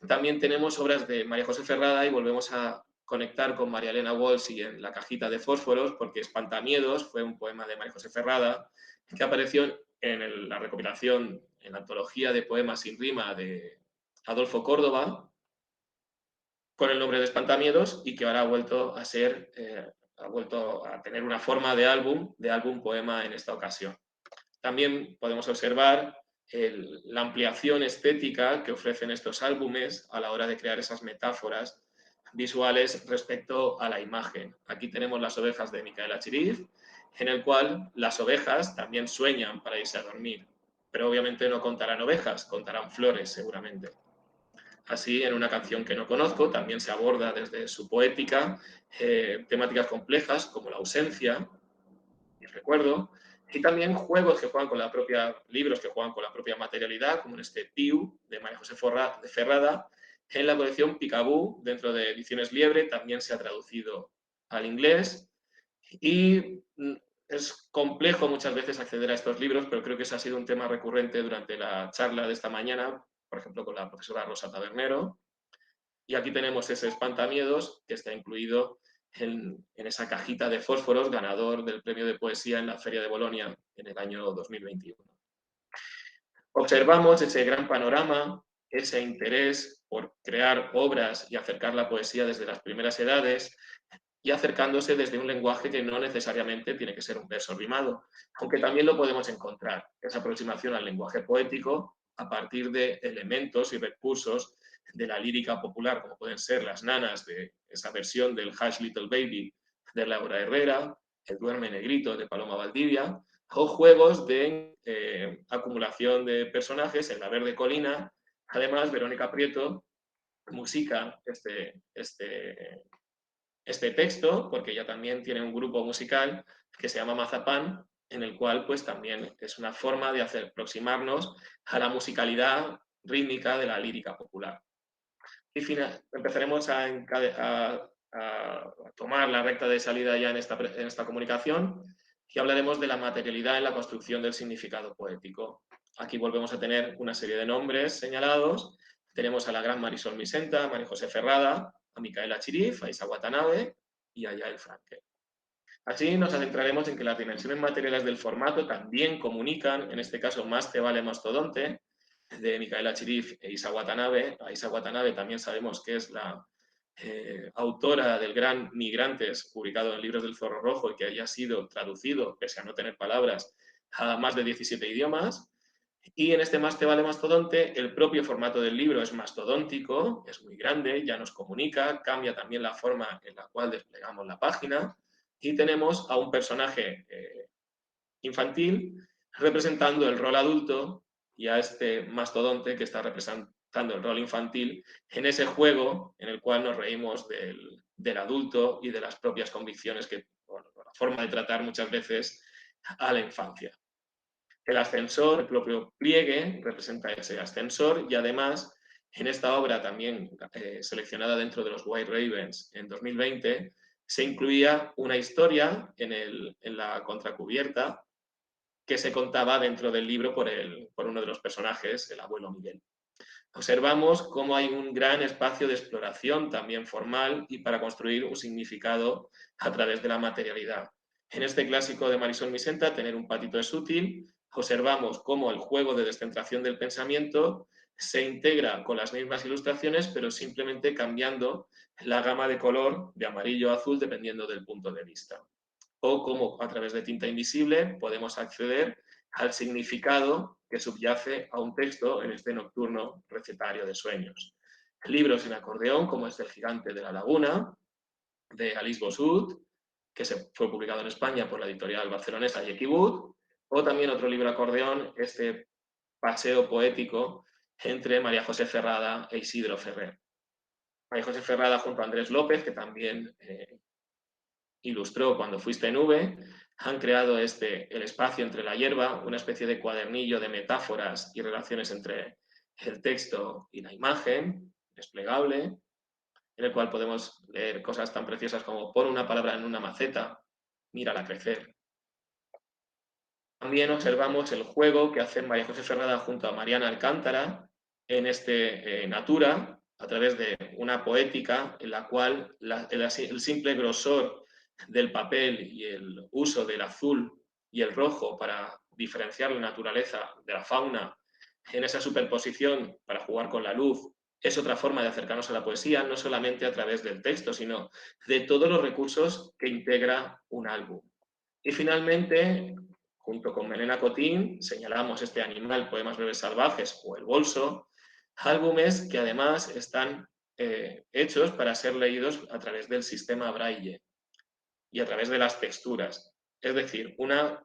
[SPEAKER 3] También tenemos obras de María José Ferrada y volvemos a conectar con María Elena Walsh y en La cajita de fósforos, porque Espantamiedos fue un poema de María José Ferrada que apareció en la recopilación, en la antología de poemas sin rima de Adolfo Córdoba, con el nombre de Espantamiedos, y que ahora ha vuelto a tener una forma de álbum poema en esta ocasión. También podemos observar la ampliación estética que ofrecen estos álbumes a la hora de crear esas metáforas visuales respecto a la imagen. Aquí tenemos Las ovejas, de Micaela Chiriz, en el cual las ovejas también sueñan para irse a dormir, pero obviamente no contarán ovejas, contarán flores seguramente. Así, en Una canción que no conozco, también se aborda desde su poética temáticas complejas como la ausencia, y el recuerdo, y también juegos que juegan con libros que juegan con la propia materialidad, como en este Piu, de María José Ferrada. En la colección Picaboo, dentro de Ediciones Liebre, también se ha traducido al inglés. Y es complejo muchas veces acceder a estos libros, pero creo que ese ha sido un tema recurrente durante la charla de esta mañana, por ejemplo, con la profesora Rosa Tabernero. Y aquí tenemos ese Espantamiedos, que está incluido en esa cajita de fósforos, ganador del premio de poesía en la Feria de Bolonia en el año 2021. Observamos ese gran panorama ese interés por crear obras y acercar la poesía desde las primeras edades, y acercándose desde un lenguaje que no necesariamente tiene que ser un verso rimado, aunque también lo podemos encontrar, esa aproximación al lenguaje poético a partir de elementos y recursos de la lírica popular, como pueden ser las nanas de esa versión del Hush Little Baby de Laura Herrera, El Duerme Negrito de Paloma Valdivia, o juegos de acumulación de personajes en La Verde Colina. Además, Verónica Prieto musica este texto, porque ella también tiene un grupo musical que se llama Mazapán, en el cual pues también es una forma de aproximarnos a la musicalidad rítmica de la lírica popular. Y empezaremos a tomar la recta de salida ya en esta comunicación, y hablaremos de la materialidad en la construcción del significado poético. Aquí volvemos a tener una serie de nombres señalados. Tenemos a la gran Marisol Misenta, a María José Ferrada, a Micaela Chirif, a Isa Watanabe y a Yael Frankel. Así nos adentraremos en que las dimensiones materiales del formato también comunican, en este caso Más te vale mastodonte, de Micaela Chirif e Isa Watanabe. A Isa Watanabe también sabemos que es la autora del gran Migrantes, publicado en Libros del Zorro Rojo y que haya sido traducido, pese a no tener palabras, a más de 17 idiomas. Y en este Más te vale mastodonte, el propio formato del libro es mastodóntico, es muy grande, ya nos comunica, cambia también la forma en la cual desplegamos la página, y tenemos a un personaje infantil representando el rol adulto y a este mastodonte que está representando el rol infantil en ese juego en el cual nos reímos del adulto y de las propias convicciones que, bueno, la forma de tratar muchas veces a la infancia. El ascensor, el propio pliegue, representa ese ascensor, y además en esta obra también seleccionada dentro de los White Ravens en 2020, se incluía una historia en la contracubierta que se contaba dentro del libro por uno de los personajes, el abuelo Miguel. Observamos cómo hay un gran espacio de exploración también formal y para construir un significado a través de la materialidad. En este clásico de Marisol Misenta, Tener un patito es útil, observamos cómo el juego de descentración del pensamiento se integra con las mismas ilustraciones, pero simplemente cambiando la gama de color de amarillo a azul dependiendo del punto de vista. O cómo a través de tinta invisible podemos acceder al significado que subyace a un texto en este nocturno recetario de sueños. Libros en acordeón, como es El gigante de la laguna, de Alice Bossut, que fue publicado en España por la editorial barcelonesa Yequi Wood, o también otro libro acordeón, este paseo poético entre María José Ferrada e Isidro Ferrer. María José Ferrada junto a Andrés López, que también ilustró Cuando fuiste nube, han creado el espacio entre la hierba, una especie de cuadernillo de metáforas y relaciones entre el texto y la imagen, desplegable, en el cual podemos leer cosas tan preciosas como pon una palabra en una maceta, mírala crecer. También observamos el juego que hace María José Ferrada junto a Mariana Alcántara en este Natura, a través de una poética en la cual el simple grosor del papel y el uso del azul y el rojo para diferenciar la naturaleza de la fauna en esa superposición para jugar con la luz es otra forma de acercarnos a la poesía, no solamente a través del texto, sino de todos los recursos que integra un álbum. Y finalmente, junto con Melena Cotín, señalamos este animal, Poemas breves salvajes o El bolso, álbumes que además están hechos para ser leídos a través del sistema Braille y a través de las texturas. Es decir, una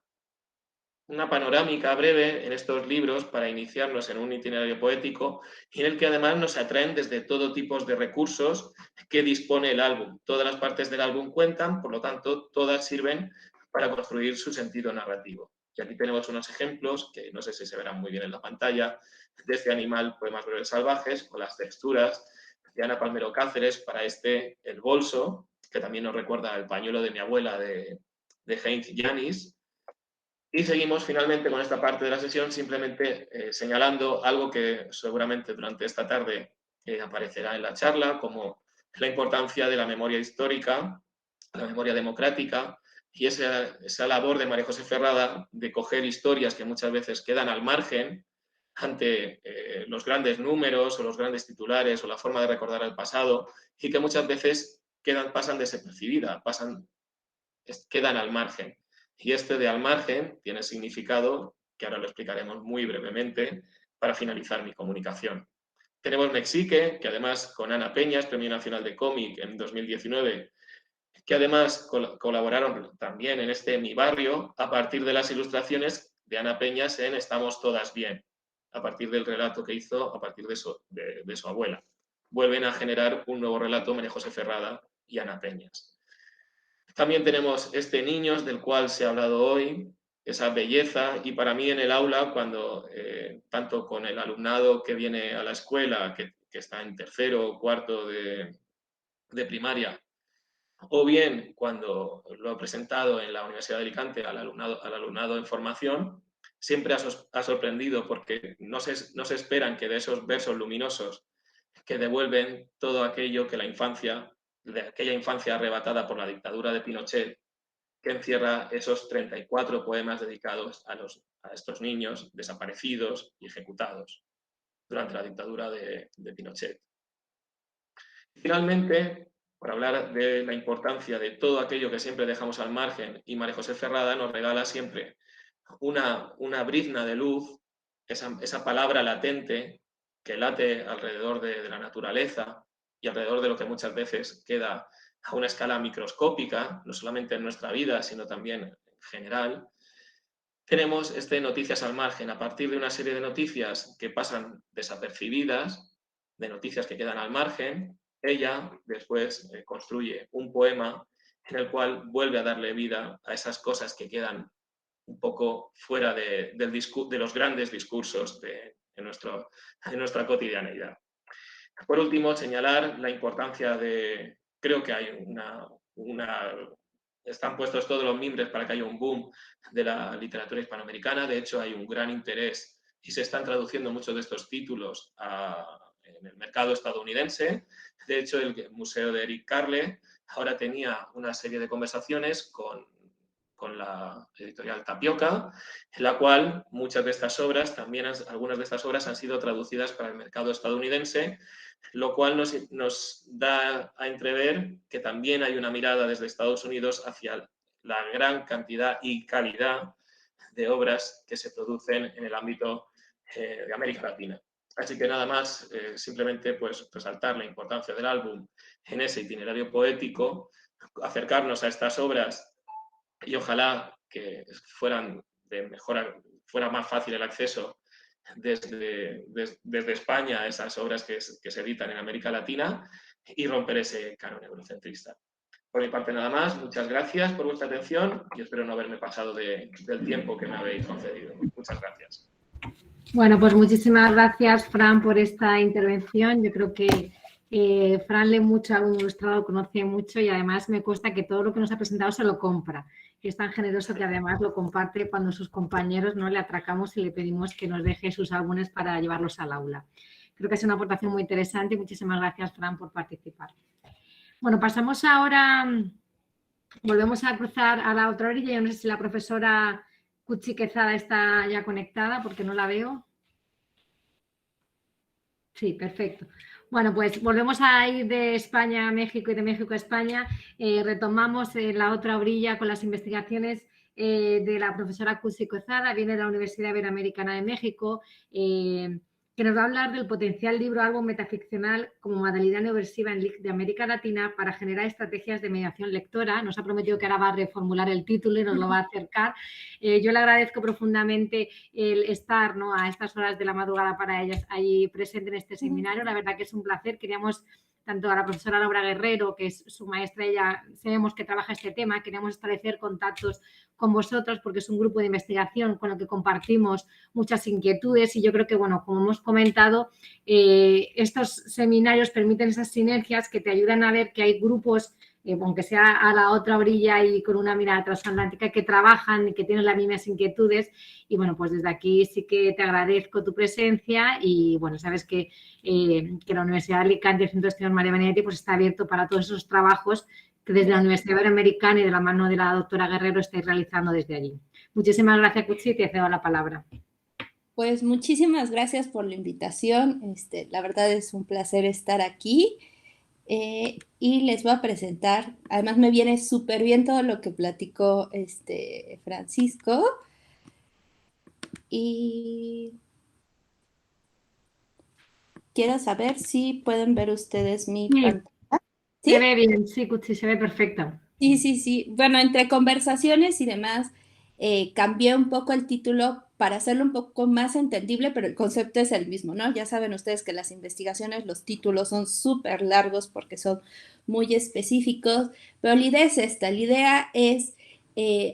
[SPEAKER 3] panorámica breve en estos libros para iniciarnos en un itinerario poético y en el que además nos atraen desde todo tipo de recursos que dispone el álbum. Todas las partes del álbum cuentan, por lo tanto, todas sirven para construir su sentido narrativo. Y aquí tenemos unos ejemplos, que no sé si se verán muy bien en la pantalla, de este animal, Poemas breves salvajes, con las texturas de Ana Palmero Cáceres para El bolso, que también nos recuerda el pañuelo de mi abuela de Heinz Janis. Y seguimos finalmente con esta parte de la sesión simplemente señalando algo que seguramente durante esta tarde aparecerá en la charla, como la importancia de la memoria histórica, la memoria democrática y esa labor de María José Ferrada de coger historias que muchas veces quedan al margen ante los grandes números o los grandes titulares o la forma de recordar el pasado, y que muchas veces pasan desapercibidas, quedan al margen. Y este de al margen tiene significado, que ahora lo explicaremos muy brevemente, para finalizar mi comunicación. Tenemos Mexique, que además con Ana Peñas, Premio Nacional de Cómic en 2019, que además colaboraron también en este Mi Barrio a partir de las ilustraciones de Ana Peñas en Estamos Todas Bien, a partir del relato que hizo a partir de su abuela. Vuelven a generar un nuevo relato María José Ferrada y Ana Peñas. También tenemos este Niños, del cual se ha hablado hoy, esa belleza, y para mí en el aula, cuando tanto con el alumnado que viene a la escuela, que está en tercero o cuarto de primaria, o bien cuando lo he presentado en la Universidad de Alicante al alumnado en formación, siempre ha sorprendido porque no se esperan que de esos versos luminosos que devuelven todo aquello que de aquella infancia arrebatada por la dictadura de Pinochet, que encierra esos 34 poemas dedicados a estos niños desaparecidos y ejecutados durante la dictadura de Pinochet. Finalmente, por hablar de la importancia de todo aquello que siempre dejamos al margen, y María José Ferrada nos regala siempre una brizna de luz, esa palabra latente que late alrededor de la naturaleza y alrededor de lo que muchas veces queda a una escala microscópica, no solamente en nuestra vida, sino también en general. Tenemos Noticias al Margen, a partir de una serie de noticias que pasan desapercibidas, de noticias que quedan al margen. Ella después construye un poema en el cual vuelve a darle vida a esas cosas que quedan un poco fuera de los grandes discursos de nuestra cotidianeidad. Por último, señalar la importancia creo que hay están puestos todos los mimbres para que haya un boom de la literatura hispanoamericana. De hecho, hay un gran interés y se están traduciendo muchos de estos títulos en el mercado estadounidense. De hecho, el Museo de Eric Carle ahora tenía una serie de conversaciones con la editorial Tapioca, en la cual muchas de estas obras, algunas de estas obras han sido traducidas para el mercado estadounidense, lo cual nos da a entrever que también hay una mirada desde Estados Unidos hacia la gran cantidad y calidad de obras que se producen en el ámbito de América Latina. Así que nada más, simplemente pues resaltar la importancia del álbum en ese itinerario poético, acercarnos a estas obras y ojalá que fuera más fácil el acceso desde España a esas obras que se editan en América Latina y romper ese canon eurocentrista. Por mi parte nada más, muchas gracias por vuestra atención y espero no haberme pasado del tiempo que me habéis concedido. Muchas gracias.
[SPEAKER 1] Bueno, pues muchísimas gracias, Fran, por esta intervención. Yo creo que Fran lee mucho, algún ilustrado, conoce mucho y además me consta que todo lo que nos ha presentado se lo compra. Es tan generoso que además lo comparte cuando sus compañeros no le atracamos y le pedimos que nos deje sus álbumes para llevarlos al aula. Creo que es una aportación muy interesante y muchísimas gracias, Fran, por participar. Bueno, pasamos ahora, volvemos a cruzar a la otra orilla. Yo no sé si la profesora Cuchi Quezada está ya conectada porque no la veo. Sí, perfecto. Bueno, pues volvemos a ir de España a México y de México a España. Retomamos la otra orilla con las investigaciones de la profesora Cuchi Quezada, viene de la Universidad Iberoamericana de México, que nos va a hablar del potencial libro-álbum metaficcional como modalidad neoversiva en LIC de América Latina para generar estrategias de mediación lectora. Nos ha prometido que ahora va a reformular el título y nos lo va a acercar. Yo le agradezco profundamente el estar, ¿no?, a estas horas de la madrugada para ellas ahí presente en este seminario. La verdad que es un placer. Queríamos tanto a la profesora Laura Guerrero, que es su maestra, ella sabemos que trabaja este tema, queríamos establecer contactos con vosotros porque es un grupo de investigación con el que compartimos muchas inquietudes y yo creo que, bueno, como hemos comentado, estos seminarios permiten esas sinergias que te ayudan a ver que hay grupos, aunque sea a la otra orilla y con una mirada transatlántica, que trabajan y que tienen las mismas inquietudes. Y bueno, pues desde aquí sí que te agradezco tu presencia y bueno, sabes que la Universidad de Alicante, el Centro de Estudios María Benedetti, pues está abierto para todos esos trabajos que desde la Universidad Iberoamericana y de la mano de la doctora Guerrero estáis realizando desde allí. Muchísimas gracias, Cuchi, y te cedo la palabra.
[SPEAKER 4] Pues muchísimas gracias por la invitación. La verdad es un placer estar aquí. Y les voy a presentar, además me viene súper bien todo lo que platicó Francisco. Y quiero saber si pueden ver ustedes mi pantalla.
[SPEAKER 1] ¿Sí? Se ve bien, sí, Cuchi, se ve perfecto.
[SPEAKER 4] Sí. Bueno, entre conversaciones y demás, cambié un poco el título para hacerlo un poco más entendible, pero el concepto es el mismo, ¿no? Ya saben ustedes que las investigaciones, los títulos son súper largos porque son muy específicos, pero la idea es esta, la idea es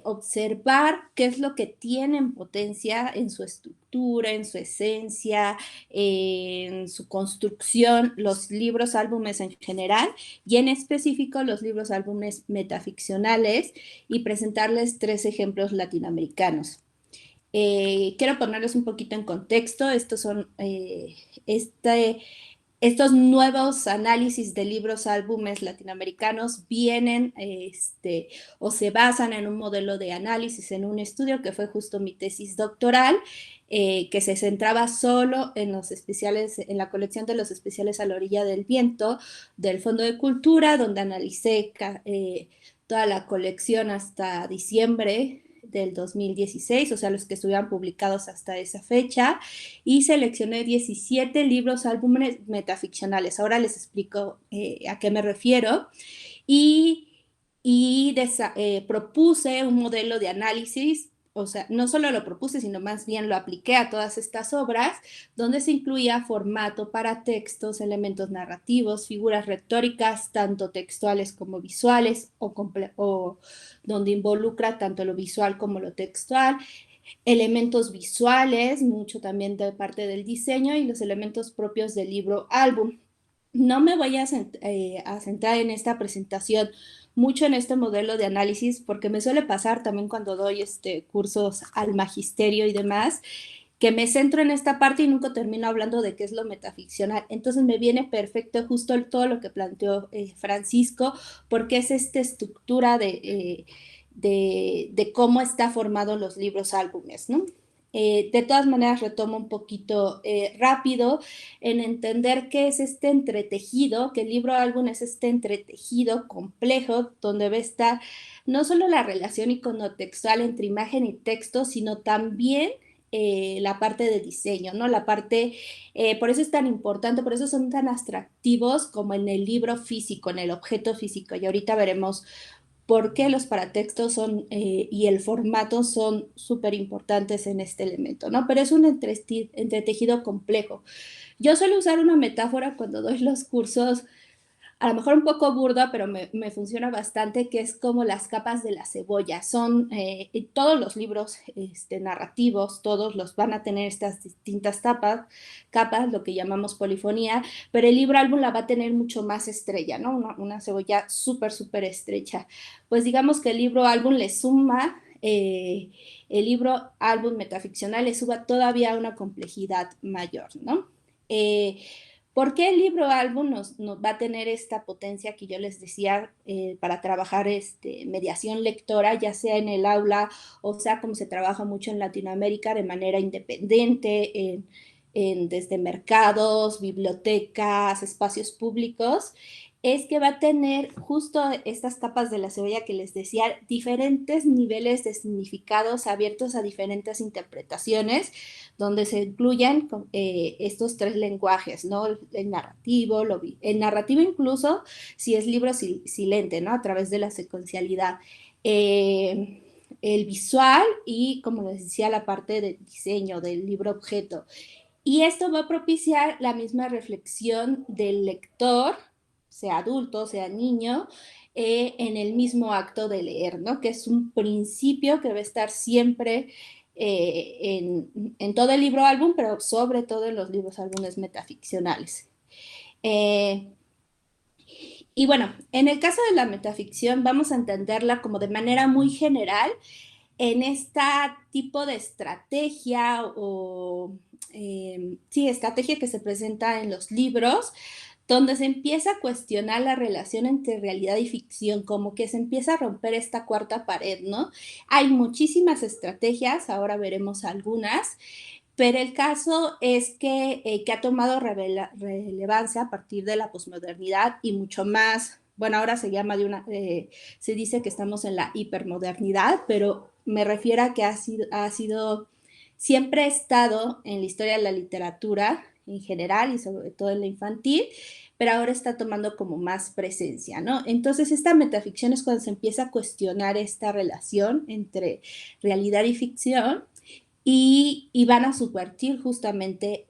[SPEAKER 4] observar qué es lo que tiene en potencia en su estructura, en su esencia, en su construcción, los libros, álbumes en general, y en específico los libros, álbumes metaficcionales, y presentarles 3 ejemplos latinoamericanos. Quiero ponerles un poquito en contexto. Estos son estos nuevos análisis de libros, álbumes latinoamericanos vienen o se basan en un modelo de análisis, en un estudio que fue justo mi tesis doctoral, que se centraba solo en los especiales, en la colección de los especiales A la orilla del viento del Fondo de Cultura, donde analicé toda la colección hasta diciembre del 2016, o sea, los que estuvieran publicados hasta esa fecha, y seleccioné 17 libros, álbumes metaficcionales. Ahora les explico a qué me refiero. Y propuse un modelo de análisis, o sea, no solo lo propuse, sino más bien lo apliqué a todas estas obras, donde se incluía formato para textos, elementos narrativos, figuras retóricas, tanto textuales como visuales, o donde involucra tanto lo visual como lo textual, elementos visuales, mucho también de parte del diseño, y los elementos propios del libro álbum. No me voy a centrar en esta presentación mucho en este modelo de análisis, porque me suele pasar también cuando doy cursos al magisterio y demás, que me centro en esta parte y nunca termino hablando de qué es lo metaficcional. Entonces me viene perfecto justo todo lo que planteó Francisco, porque es esta estructura de cómo está formado los libros álbumes, ¿no? De todas maneras, retomo un poquito rápido en entender qué es este entretejido, que el libro álbum es este entretejido complejo donde va a estar no solo la relación iconotextual entre imagen y texto, sino también la parte de diseño, ¿no? La parte, por eso es tan importante, por eso son tan atractivos como en el libro físico, en el objeto físico, y ahorita veremos por qué los paratextos son y el formato son súper importantes en este elemento, ¿no? Pero es un entretejido complejo. Yo suelo usar una metáfora cuando doy los cursos, a lo mejor un poco burda, pero me funciona bastante, que es como las capas de la cebolla. Son todos los libros narrativos, todos los van a tener estas distintas capas, lo que llamamos polifonía, pero el libro álbum la va a tener mucho más estrella, ¿no? Una cebolla súper estrecha. Pues digamos que el libro álbum le suma, el libro álbum metaficcional le suba todavía una complejidad mayor, ¿no? ¿Por qué el libro álbum nos va a tener esta potencia que yo les decía para trabajar mediación lectora, ya sea en el aula o sea como se trabaja mucho en Latinoamérica de manera independiente, desde mercados, bibliotecas, espacios públicos? Es que va a tener justo estas capas de la cebolla que les decía, diferentes niveles de significados abiertos a diferentes interpretaciones, donde se incluyan estos 3 lenguajes, ¿no? El narrativo, el narrativo incluso si es libro silente, ¿no? A través de la secuencialidad. El visual y, como les decía, la parte de diseño del libro objeto. Y esto va a propiciar la misma reflexión del lector, sea adulto, sea niño, en el mismo acto de leer, ¿no? Que es un principio que va a estar siempre en todo el libro álbum, pero sobre todo en los libros álbumes metaficcionales. Y bueno, en el caso de la metaficción vamos a entenderla como de manera muy general en este tipo de estrategia o estrategia que se presenta en los libros, donde se empieza a cuestionar la relación entre realidad y ficción, como que se empieza a romper esta cuarta pared, ¿no? Hay muchísimas estrategias, ahora veremos algunas, pero el caso es que ha tomado relevancia a partir de la posmodernidad y mucho más, bueno, ahora se llama se dice que estamos en la hipermodernidad, pero me refiero a que siempre ha estado en la historia de la literatura en general y sobre todo en la infantil, pero ahora está tomando como más presencia, ¿no? Entonces, esta metaficción es cuando se empieza a cuestionar esta relación entre realidad y ficción y van a subvertir justamente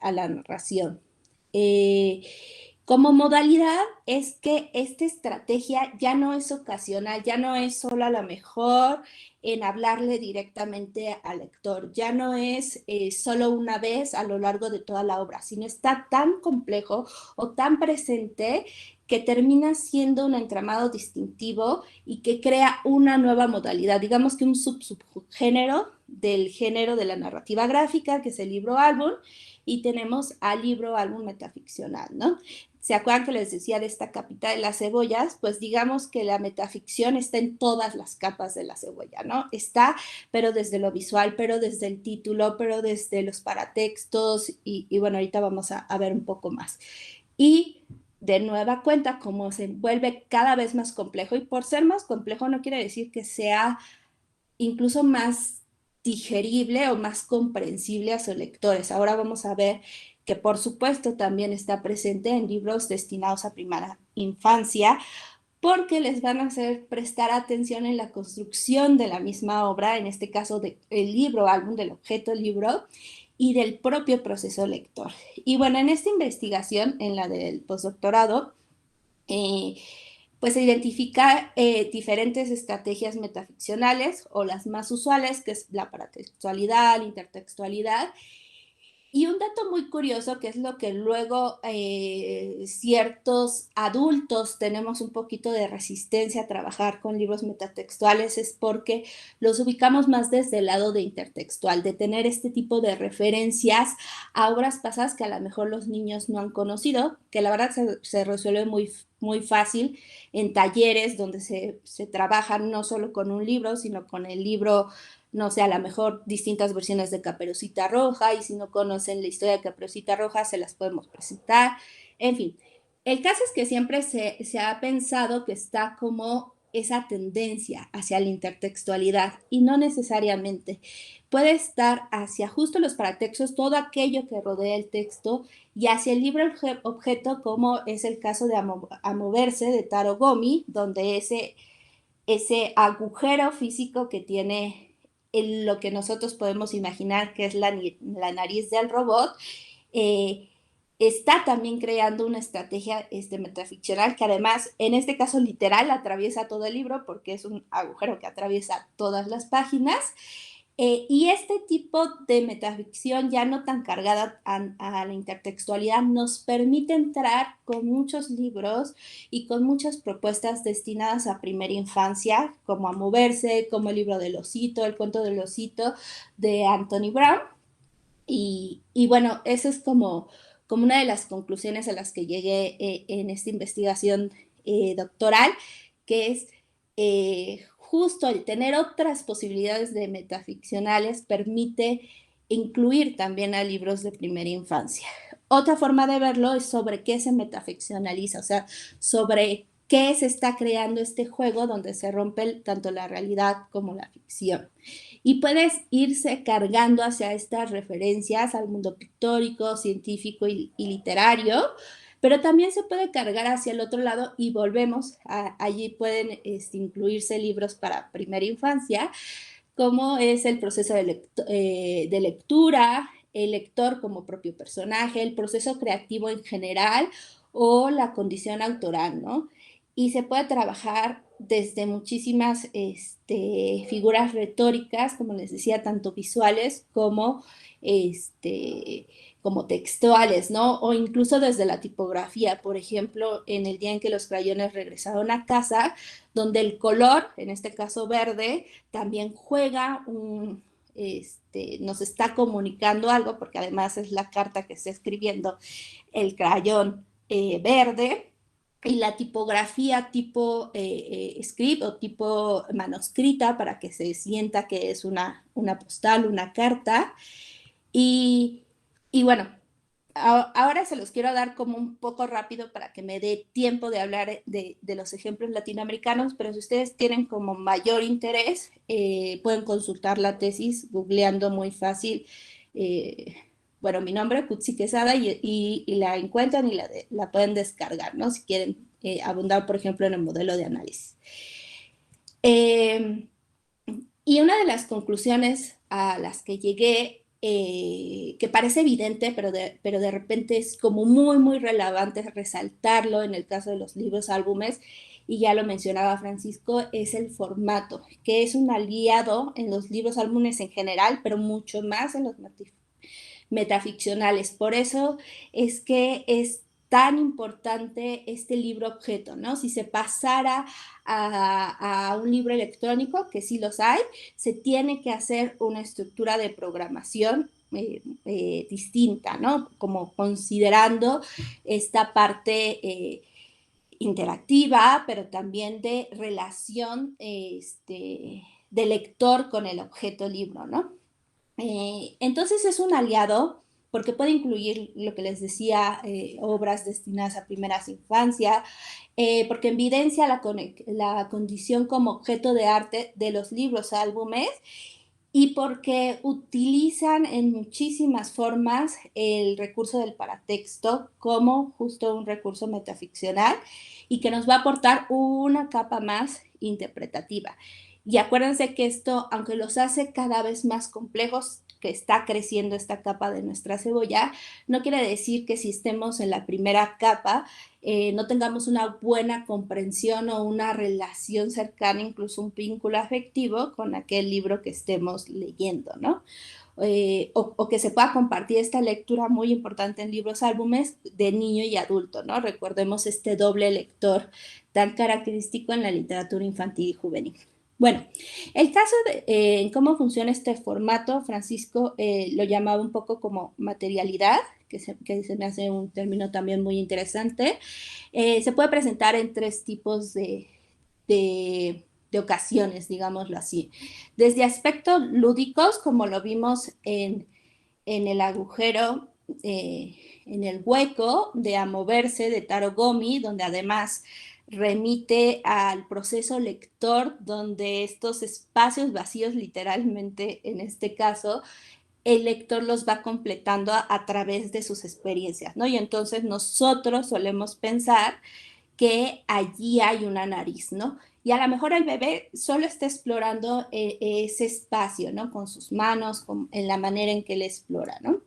[SPEAKER 4] a la narración. Como modalidad es que esta estrategia ya no es ocasional, ya no es solo a lo mejor en hablarle directamente al lector, ya no es solo una vez a lo largo de toda la obra, sino está tan complejo o tan presente que termina siendo un entramado distintivo y que crea una nueva modalidad, digamos que un subgénero del género de la narrativa gráfica, que es el libro-álbum, y tenemos al libro-álbum metaficcional, ¿no? ¿Se acuerdan que les decía de esta capita de las cebollas? Pues digamos que la metaficción está en todas las capas de la cebolla, ¿no? Está, pero desde lo visual, pero desde el título, pero desde los paratextos, y bueno, ahorita vamos a ver un poco más. Y de nueva cuenta, como se vuelve cada vez más complejo, y por ser más complejo no quiere decir que sea incluso más digerible o más comprensible a sus lectores. Ahora vamos a ver que por supuesto también está presente en libros destinados a primera infancia, porque les van a hacer prestar atención en la construcción de la misma obra, en este caso del libro, álbum, del objeto libro, y del propio proceso lector. Y bueno, en esta investigación, en la del postdoctorado, pues se identifica diferentes estrategias metaficcionales o las más usuales, que es la paratextualidad, la intertextualidad. Y un dato muy curioso, que es lo que luego ciertos adultos tenemos un poquito de resistencia a trabajar con libros metatextuales, es porque los ubicamos más desde el lado de intertextual, de tener este tipo de referencias a obras pasadas que a lo mejor los niños no han conocido, que la verdad se resuelve muy fácil en talleres donde se trabaja no solo con un libro, sino con el libro, no sé, a lo mejor distintas versiones de Caperucita Roja, y si no conocen la historia de Caperucita Roja, se las podemos presentar. En fin, el caso es que siempre se ha pensado que está como esa tendencia hacia la intertextualidad, y no necesariamente. Puede estar hacia justo los paratextos, todo aquello que rodea el texto, y hacia el libro objeto, como es el caso de A Moverse, de Taro Gomi, donde ese agujero físico que tiene lo que nosotros podemos imaginar que es la nariz del robot, está también creando una estrategia metaficcional que además, en este caso literal, atraviesa todo el libro porque es un agujero que atraviesa todas las páginas. Y este tipo de metaficción ya no tan cargada a la intertextualidad nos permite entrar con muchos libros y con muchas propuestas destinadas a primera infancia, como A Moverse, como el libro del osito, el cuento del osito de Anthony Brown. Y bueno, eso es como una de las conclusiones a las que llegué en esta investigación doctoral, que es justo el tener otras posibilidades de metaficcionales permite incluir también a libros de primera infancia. Otra forma de verlo es sobre qué se metaficcionaliza, o sea, sobre qué se está creando este juego donde se rompe tanto la realidad como la ficción. Y puedes irse cargando hacia estas referencias al mundo pictórico, científico y literario, pero también se puede cargar hacia el otro lado y volvemos, allí pueden incluirse libros para primera infancia, como es el proceso de lectura, el lector como propio personaje, el proceso creativo en general o la condición autoral, ¿no? Y se puede trabajar desde muchísimas figuras retóricas, como les decía, tanto visuales como textuales, ¿no? O incluso desde la tipografía, por ejemplo, en El día en que los crayones regresaron a casa, donde el color, en este caso verde, también juega nos está comunicando algo, porque además es la carta que está escribiendo el crayón verde, y la tipografía tipo script o tipo manuscrita para que se sienta que es una postal, una carta. Y, y bueno, ahora se los quiero dar como un poco rápido para que me dé tiempo de hablar de los ejemplos latinoamericanos, pero si ustedes tienen como mayor interés, pueden consultar la tesis googleando muy fácil. Bueno, mi nombre, Kutsi Quesada, y la encuentran y la pueden descargar, ¿no? Si quieren abundar, por ejemplo, en el modelo de análisis. Y una de las conclusiones a las que llegué, que parece evidente, pero de repente es como muy, muy relevante resaltarlo en el caso de los libros álbumes, y ya lo mencionaba Francisco, es el formato, que es un aliado en los libros álbumes en general, pero mucho más en los metaficcionales. Por eso es que es tan importante este libro objeto, ¿no? Si se pasara a un libro electrónico, que sí los hay, se tiene que hacer una estructura de programación distinta, ¿no? Como considerando esta parte interactiva, pero también de relación de lector con el objeto libro, ¿no? Entonces es un aliado porque puede incluir lo que les decía, obras destinadas a primeras infancias, porque evidencia la condición como objeto de arte de los libros álbumes y porque utilizan en muchísimas formas el recurso del paratexto como justo un recurso metaficcional y que nos va a aportar una capa más interpretativa. Y acuérdense que esto, aunque los hace cada vez más complejos, que está creciendo esta capa de nuestra cebolla, no quiere decir que si estemos en la primera capa no tengamos una buena comprensión o una relación cercana, incluso un vínculo afectivo con aquel libro que estemos leyendo, ¿no? O que se pueda compartir esta lectura muy importante en libros álbumes de niño y adulto, ¿no? Recordemos este doble lector tan característico en la literatura infantil y juvenil. Bueno, el caso de cómo funciona este formato, Francisco lo llamaba un poco como materialidad, que se me hace un término también muy interesante. Se puede presentar en tres tipos de ocasiones, digámoslo así. Desde aspectos lúdicos, como lo vimos en el agujero, en el hueco de A Moverse de Taro Gomi, donde además remite al proceso lector, donde estos espacios vacíos, literalmente en este caso, el lector los va completando a través de sus experiencias, ¿no? Y entonces nosotros solemos pensar que allí hay una nariz, ¿no? Y a lo mejor el bebé solo está explorando ese espacio, ¿no? Con sus manos, en la manera en que él explora, ¿no?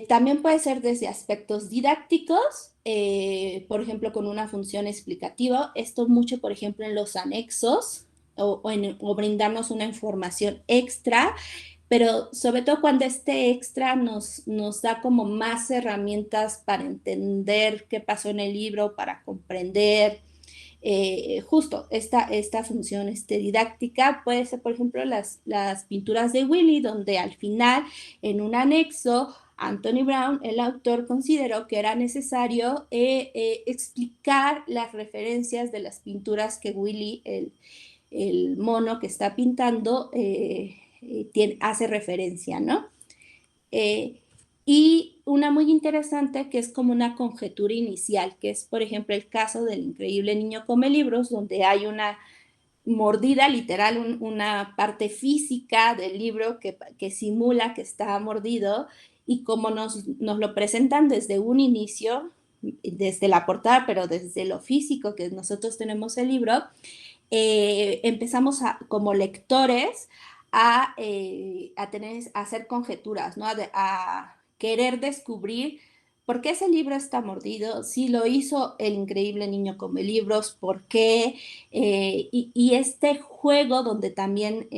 [SPEAKER 4] También puede ser desde aspectos didácticos, por ejemplo, con una función explicativa. Esto mucho, por ejemplo, en los anexos o brindarnos una información extra, pero sobre todo cuando este extra nos da como más herramientas para entender qué pasó en el libro, para comprender justo esta función didáctica. Puede ser, por ejemplo, las pinturas de Willy, donde al final, en un anexo, Anthony Brown, el autor, consideró que era necesario explicar las referencias de las pinturas que Willy, el mono que está pintando, hace referencia, ¿no? Y una muy interesante que es como una conjetura inicial, que es, por ejemplo, el caso del increíble niño come libros, donde hay una mordida literal, una parte física del libro que simula que está mordido, y como nos lo presentan desde un inicio, desde la portada, pero desde lo físico que nosotros tenemos el libro, empezamos como lectores a hacer conjeturas, ¿no? A querer descubrir por qué ese libro está mordido, si lo hizo el increíble niño come libros, por qué, y este juego donde también